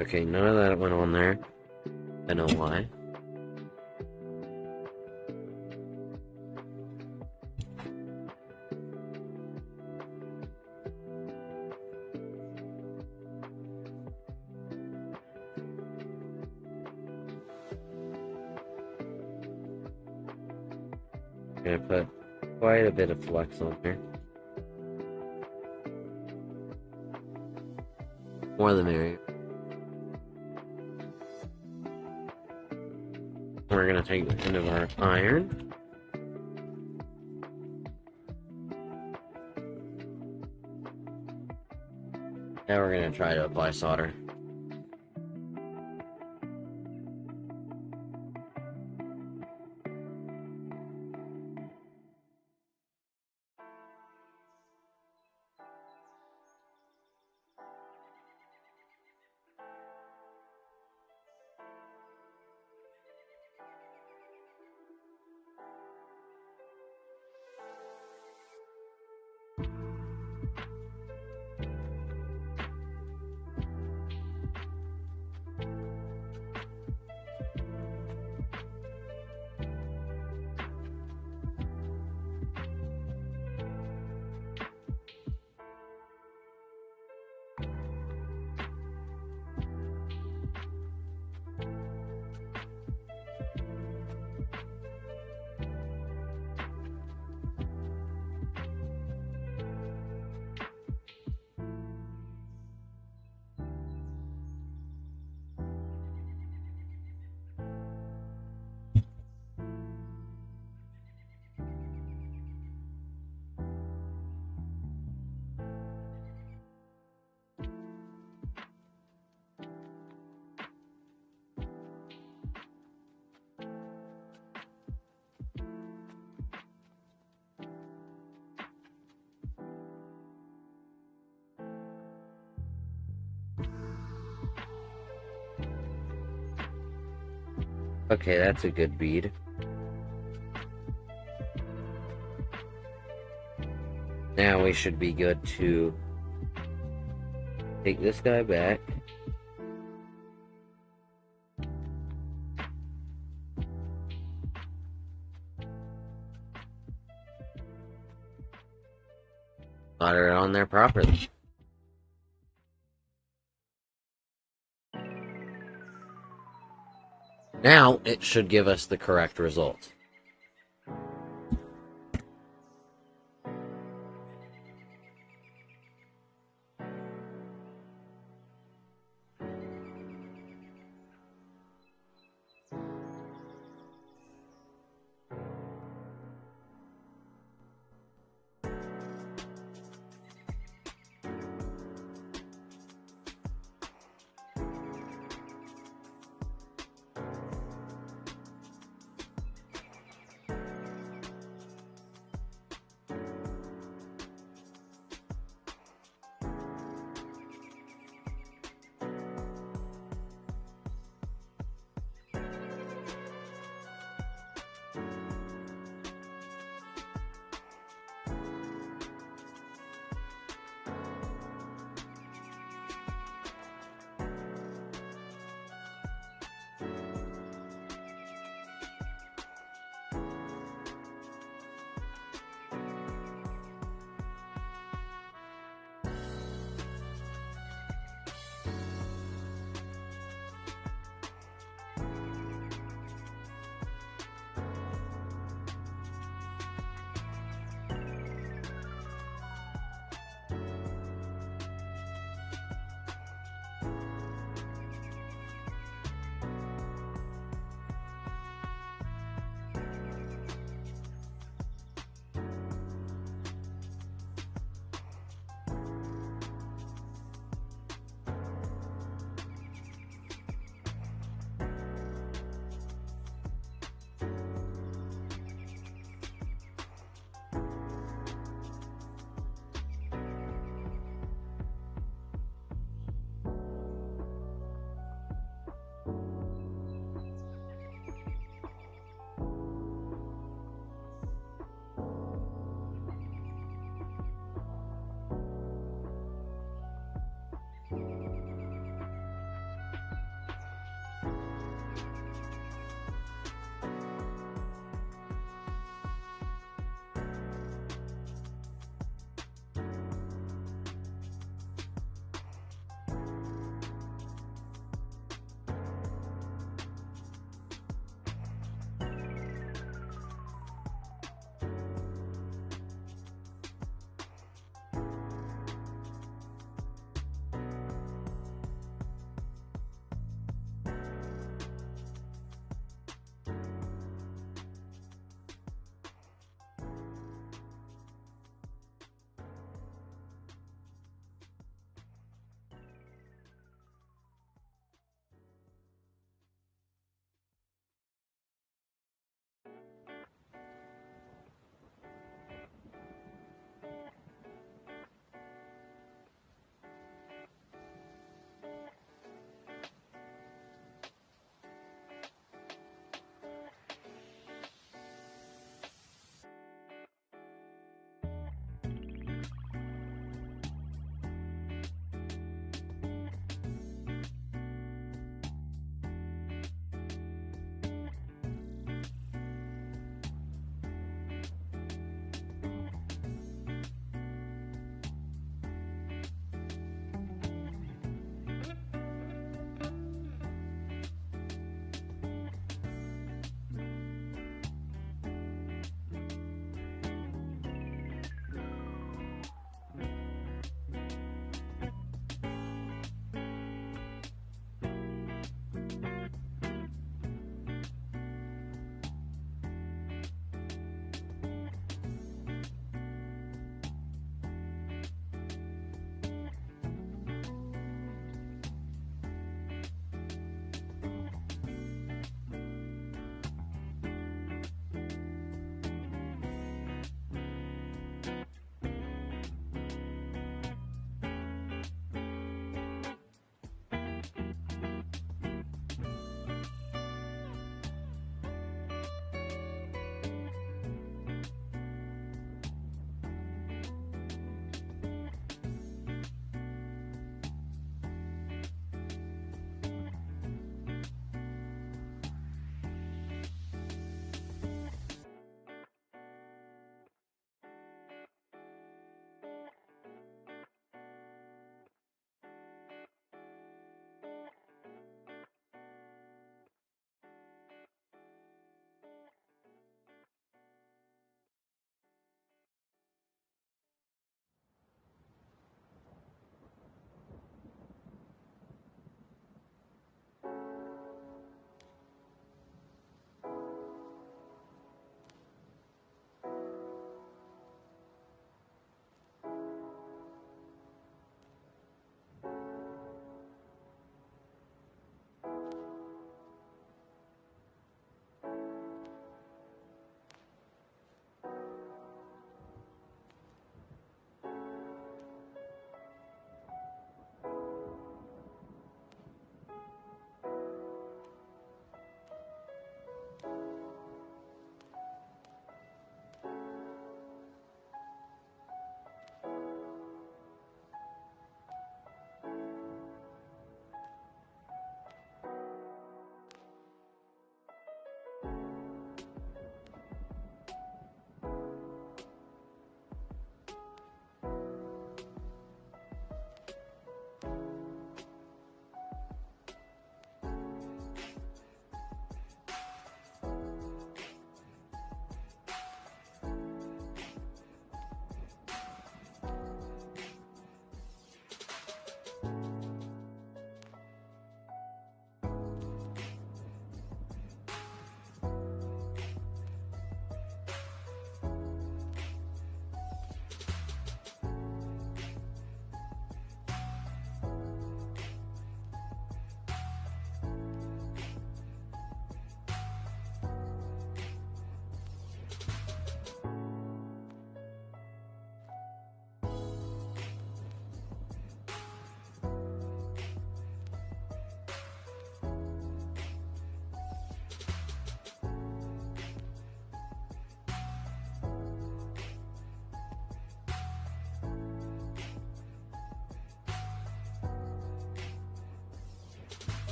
Okay, none of that went on there. I know why. I'm gonna put quite a bit of flex on there. More the merrier. We're gonna take the end of our iron. Now we're gonna try to apply solder. Okay, that's a good bead. Now we should be good to take this guy back. Solder it on there properly. Now it should give us the correct result.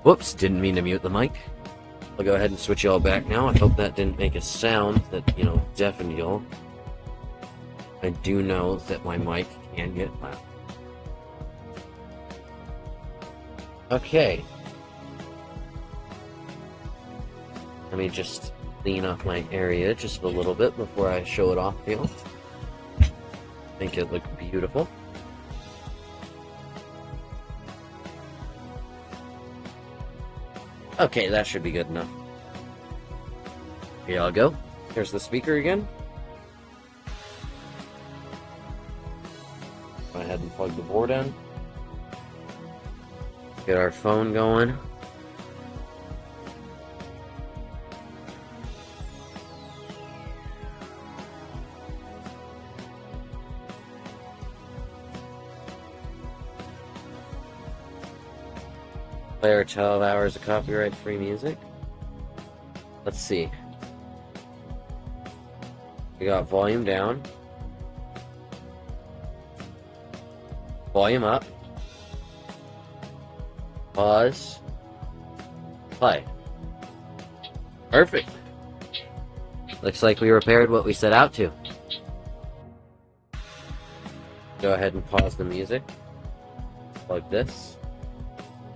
Whoops, didn't mean to mute the mic. I'll go ahead and switch y'all back now. I hope that didn't make a sound that, deafened y'all. I do know that my mic can get loud. Okay. Let me just clean up my area just a little bit before I show it off to you. Make it look beautiful. Okay, that should be good enough. Here I'll go. Here's the speaker again. Go ahead and plug the board in. Get our phone going. Play our 12 hours of copyright-free music. Let's see. We got volume down. Volume up. Pause. Play. Perfect. Looks like we repaired what we set out to. Go ahead and pause the music. Plug this.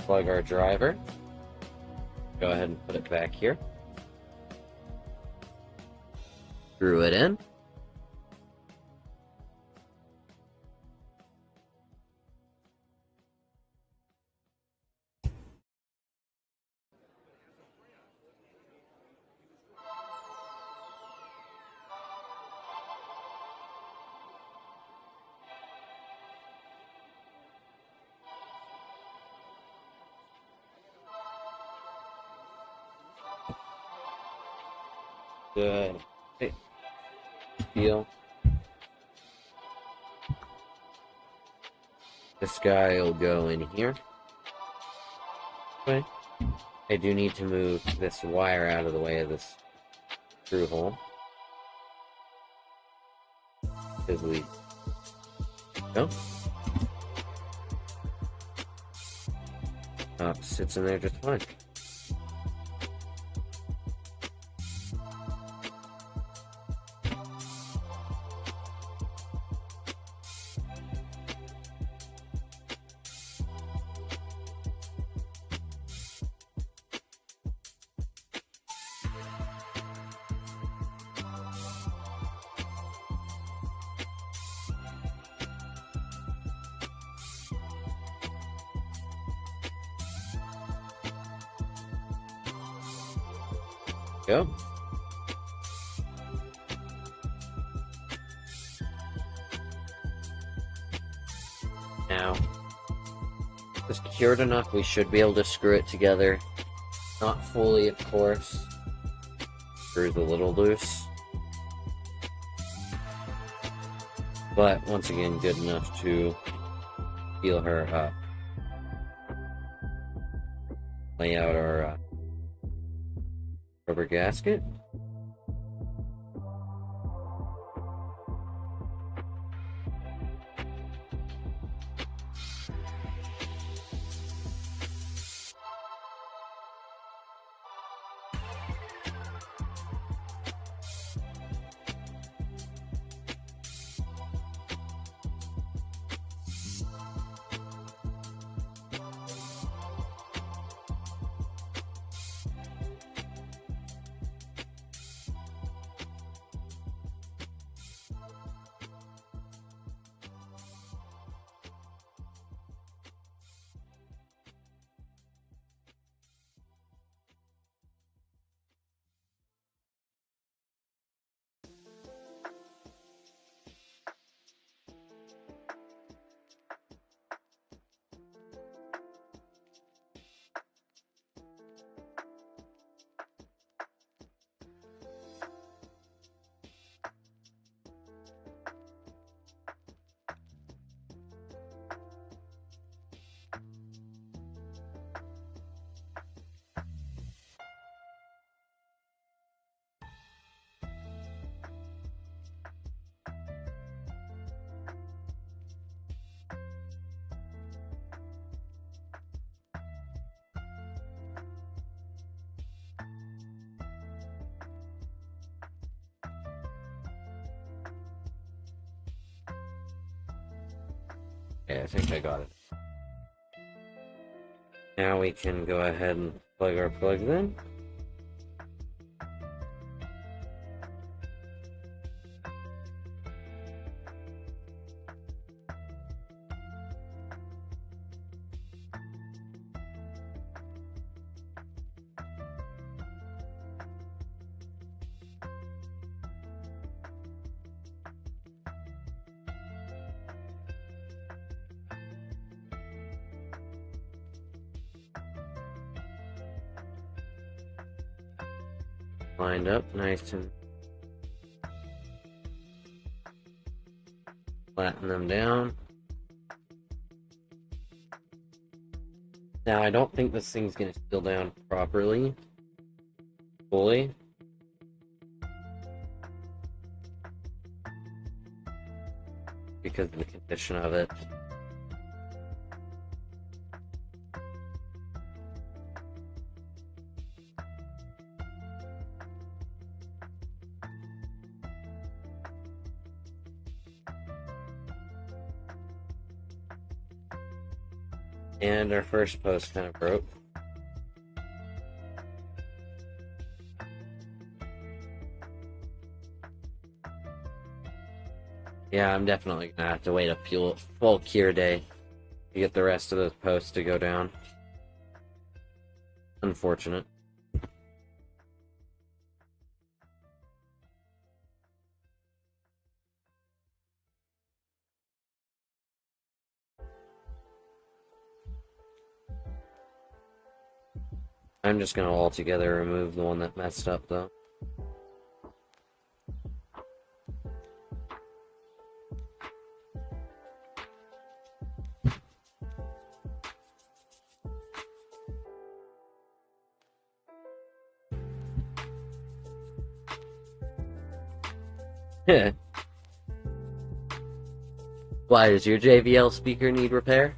Plug our driver. Go ahead and put it back here. Screw it in. Good. Okay. Steel. This guy will go in here. Okay. I do need to move this wire out of the way of this screw hole. Because we... No? Sits in there just fine. Go. Now, it's secured enough, we should be able to screw it together. Not fully, of course. Screw's a little loose. But, once again, good enough to seal her up. Lay out our rubber gasket. Yeah, I think I got it. Now we can go ahead and plug our plugs in. Lined up nice and flatten them down. Now I don't think this thing's gonna seal down properly, fully. Because of the condition of it. And our first post kind of broke. Yeah, I'm definitely gonna have to wait a full cure day to get the rest of those posts to go down. Unfortunate. I'm just gonna altogether remove the one that messed up though. Why, does your JBL speaker need repair?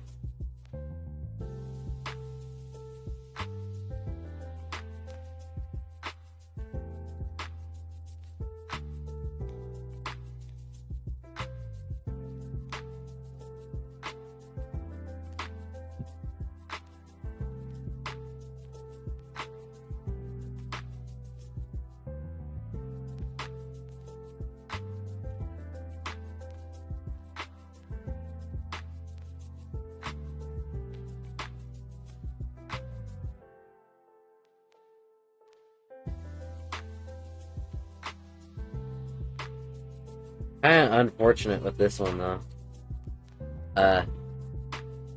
Kinda unfortunate with this one, though.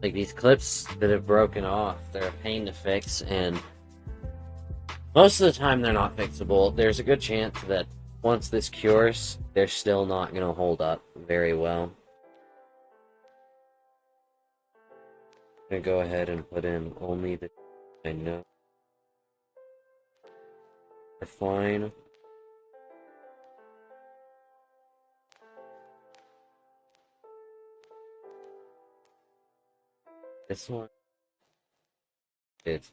Like, these clips that have broken off, they're a pain to fix, and most of the time they're not fixable. There's a good chance that once this cures, they're still not going to hold up very well. I'm going to go ahead and put in only the I know are fine. This one, it's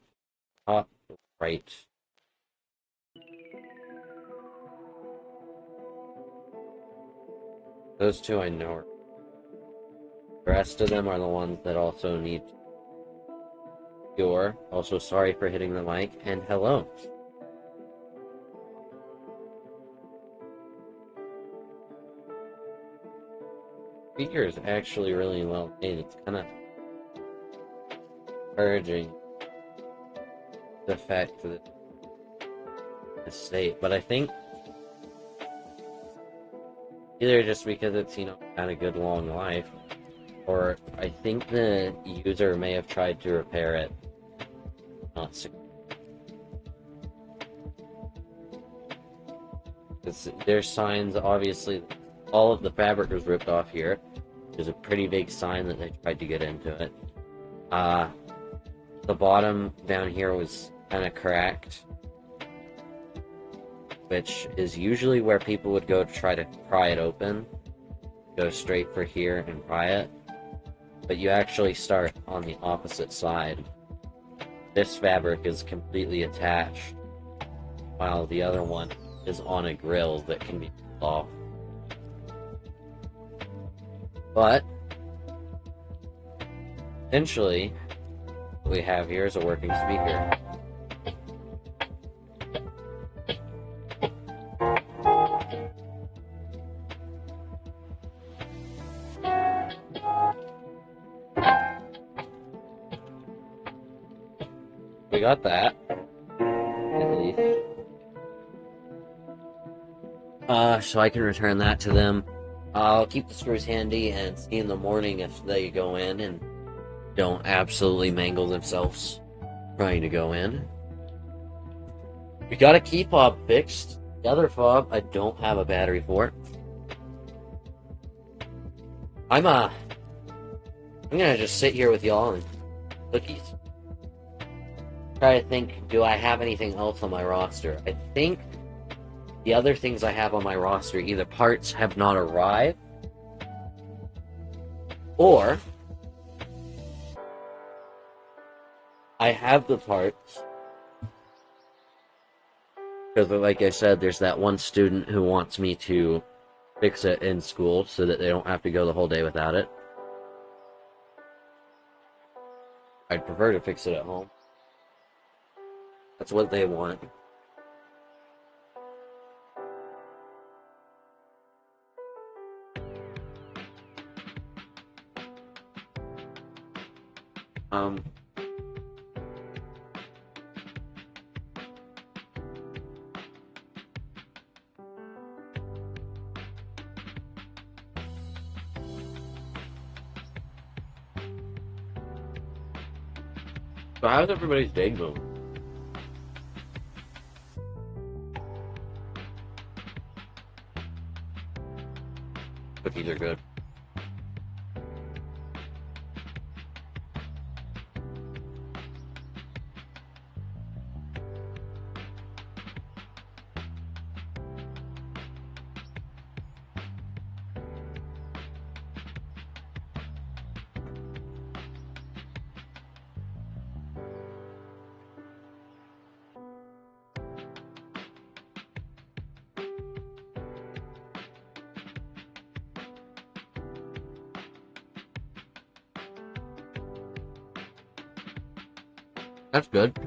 top right. Those two I know are. The rest of them are the ones that also need cure. Also, sorry for hitting the mic, and hello. Speaker is actually really well made. It's kind of encouraging the fact that the state, but I think either just because it's, you know, kind of good long life, or I think the user may have tried to repair it, not succeed. There's signs, obviously, all of the fabric was ripped off here. There's a pretty big sign that they tried to get into it. The bottom down here was kind of cracked, which is usually where people would go to try to pry it open. Go straight for here and pry it. But you actually start on the opposite side. This fabric is completely attached, while the other one is on a grill that can be pulled off. But essentially, what we have here is a working speaker. We got that, at least. So I can return that to them. I'll keep the screws handy and see in the morning if they go in and don't absolutely mangle themselves trying to go in. We got a key fob fixed. The other fob, I don't have a battery for. I'm gonna just sit here with y'all and cookies. Try to think, do I have anything else on my roster? I think the other things I have on my roster, either parts have not arrived, or I have the parts. Because, like I said, there's that one student who wants me to fix it in school so that they don't have to go the whole day without it. I'd prefer to fix it at home. That's what they want. So how's everybody's day going? Cookies are good. That's good.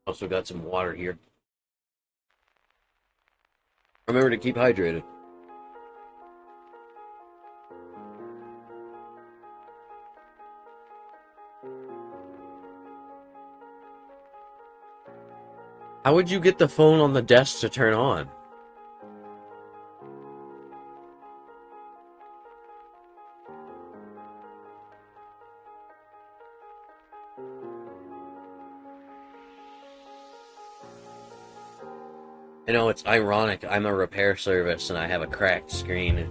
Also got some water here. Remember to keep hydrated. How would you get the phone on the desk to turn on? You know, it's ironic. I'm a repair service and I have a cracked screen.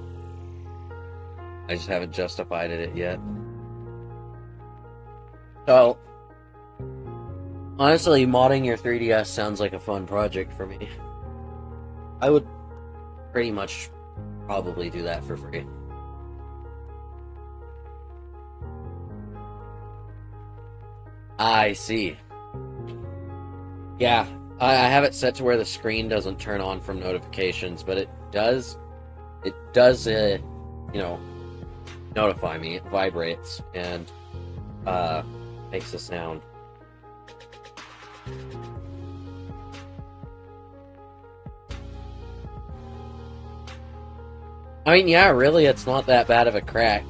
I just haven't justified it yet. So, honestly, modding your 3DS sounds like a fun project for me. I would pretty much probably do that for free. I see. Yeah, I have it set to where the screen doesn't turn on from notifications, but it does, you know, notify me. It vibrates and makes a sound. I mean, yeah, really, it's not that bad of a crack.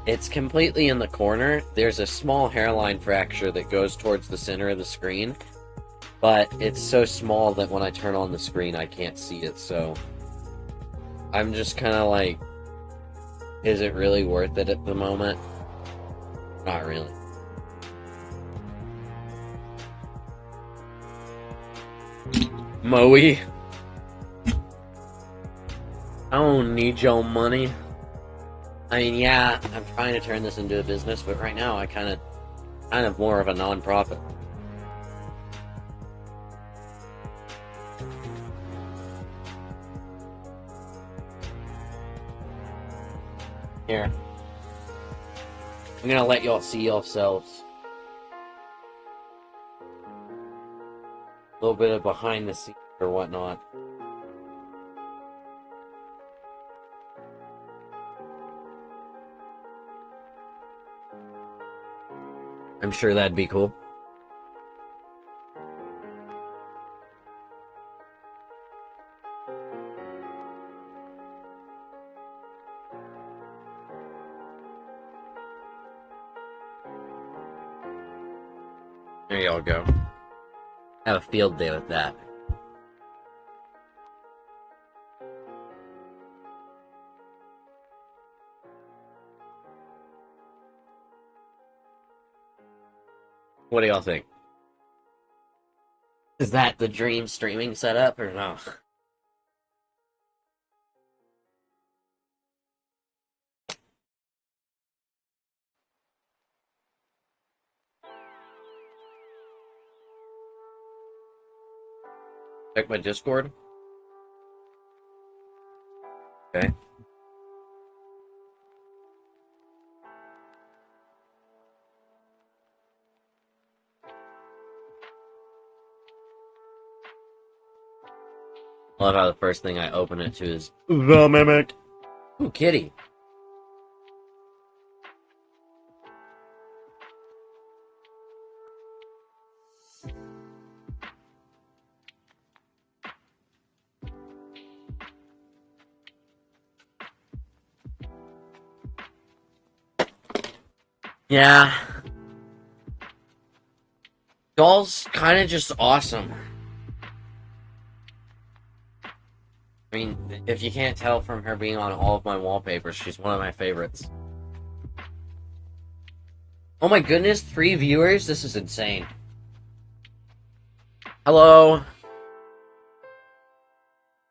It's completely in the corner. There's a small hairline fracture that goes towards the center of the screen, but it's so small that when I turn on the screen, I can't see it, so I'm just kind of like, is it really worth it at the moment? Not really. Moe, I don't need your money. I mean, yeah, I'm trying to turn this into a business, but right now I kind of more of a non-profit. Here, I'm gonna let y'all see yourselves. A little bit of behind the scenes or whatnot. I'm sure that'd be cool. There y'all go. Have a field day with that. What do y'all think? Is that the dream streaming setup or no? Check my Discord. Okay. I love how the first thing I open it to is the Mimic. Ooh, kitty. Yeah. Doll's kind of just awesome. I mean, if you can't tell from her being on all of my wallpapers, she's one of my favorites. Oh my goodness, 3 viewers? This is insane. Hello.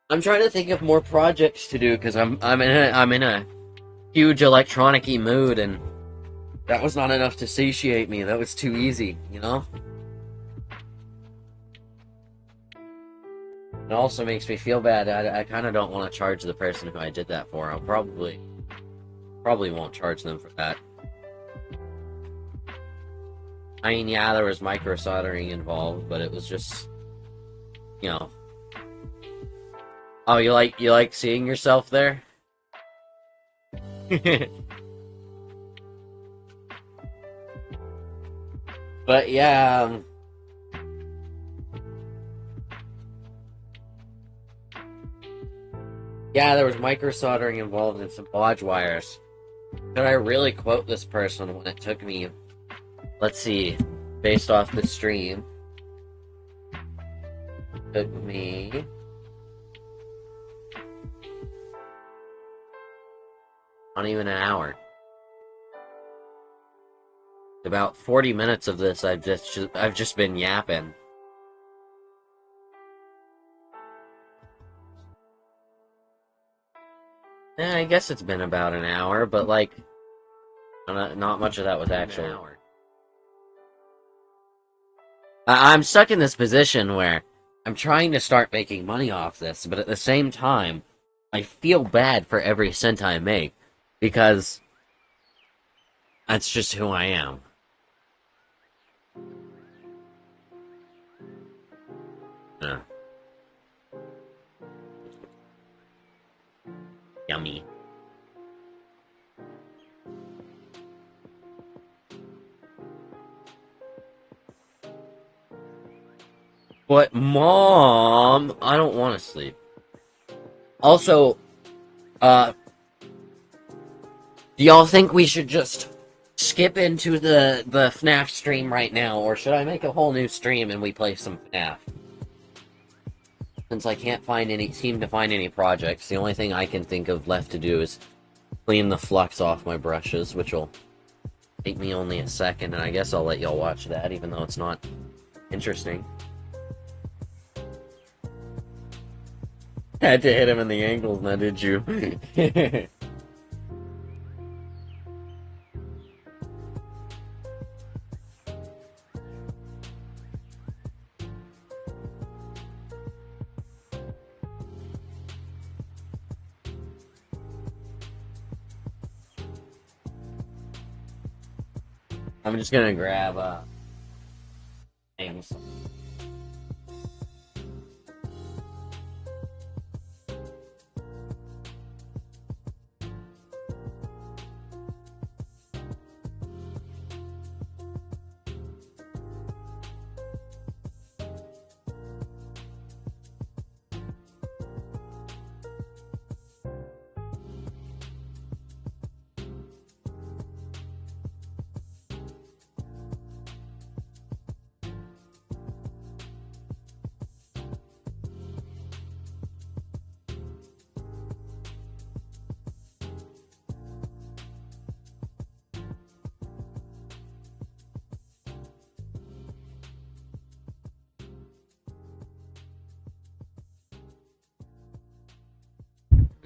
I'm trying to think of more projects to do because I'm in a huge electronic-y mood, and that was not enough to satiate me. That was too easy, you know? It also makes me feel bad. I kind of don't want to charge the person who I did that for. I'll probably won't charge them for that. I mean, yeah, there was micro soldering involved, but it was just, you know, Oh, you like seeing yourself there? But yeah, yeah, there was micro soldering involved in some bodge wires. Could I really quote this person when it took me, let's see, based off the stream, took me not even an hour. About 40 minutes of this I've just been yapping. Yeah, I guess it's been about an hour, but like not much of that was actually an hour. I'm stuck in this position where I'm trying to start making money off this, but at the same time, I feel bad for every cent I make because that's just who I am. Yeah. Yummy. But Mom, I don't want to sleep. Also, do y'all think we should just skip into the FNAF stream right now, or should I make a whole new stream and we play some FNAF? Since I can't seem to find any projects, the only thing I can think of left to do is clean the flux off my brushes, which will take me only a second, and I guess I'll let y'all watch that, even though it's not interesting. Had to hit him in the ankles now, did you? I'm just gonna grab Amazon.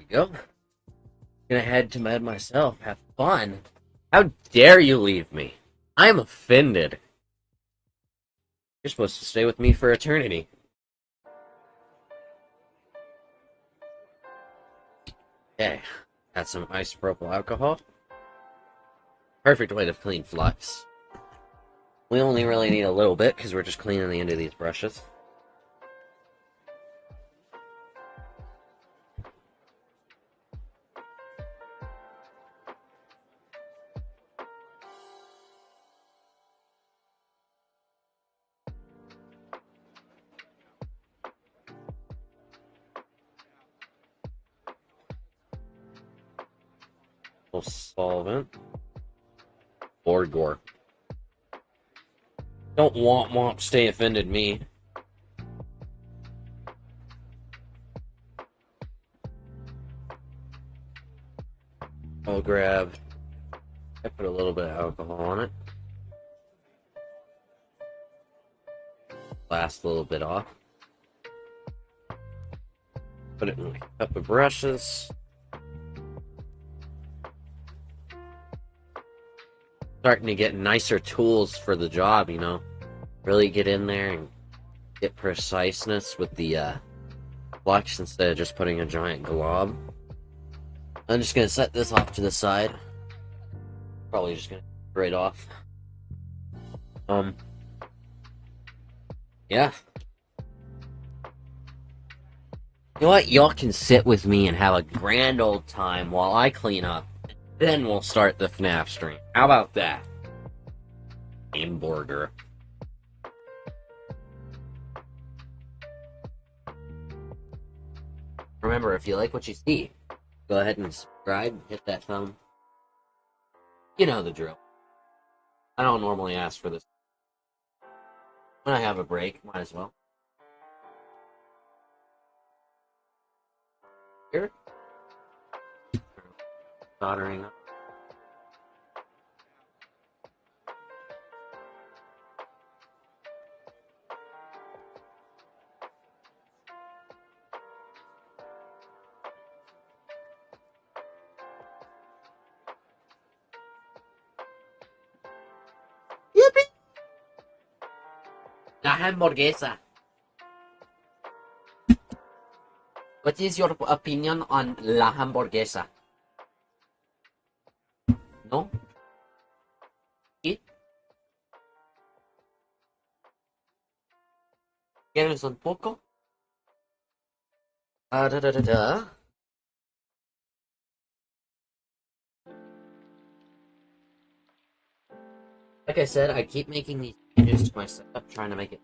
Go. Gonna head to med myself. Have fun. How dare you leave me? I'm offended. You're supposed to stay with me for eternity. Okay. Got some isopropyl alcohol. Perfect way to clean flux. We only really need a little bit because we're just cleaning the end of these brushes. Solvent. Or gore. Don't womp stay offended me. I'll grab. I put a little bit of alcohol on it. Last little bit off. Put it in my cup of brushes. Starting to get nicer tools for the job, you know. Really get in there and get preciseness with the flux instead of just putting a giant glob. I'm just gonna set this off to the side. Probably just gonna right off. Yeah. You know what? Y'all can sit with me and have a grand old time while I clean up. Then we'll start the FNAF stream. How about that? Hamburger. Remember, if you like what you see, go ahead and subscribe, hit that thumb. You know the drill. I don't normally ask for this. When I have a break, might as well. Here. Soldering up. Yippee! La hamburguesa. What is your opinion on la hamburguesa? No? ¿Sí? ¿Quieres un poco? Da da da da. Like I said, I keep making these changes to my setup, trying to make it.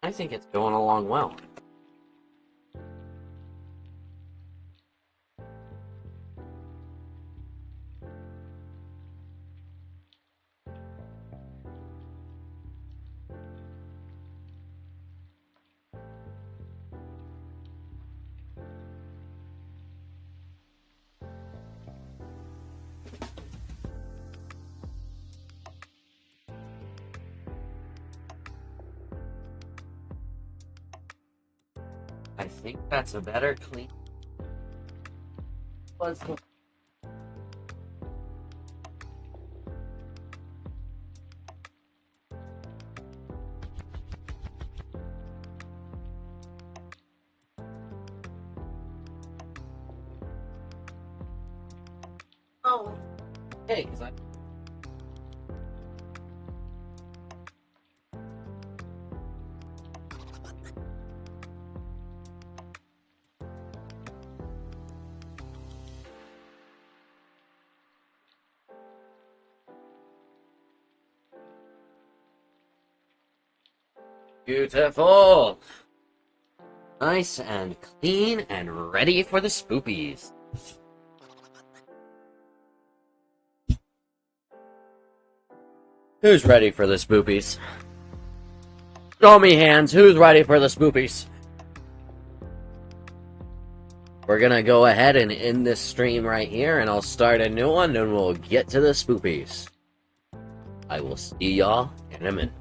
I think it's going along well. I think that's a better clean. Let's go. Oh, hey, because I. Beautiful! Nice and clean and ready for the spoopies. Who's ready for the spoopies? Show me hands, who's ready for the spoopies? We're gonna go ahead and end this stream right here, and I'll start a new one, and we'll get to the spoopies. I will see y'all in a minute.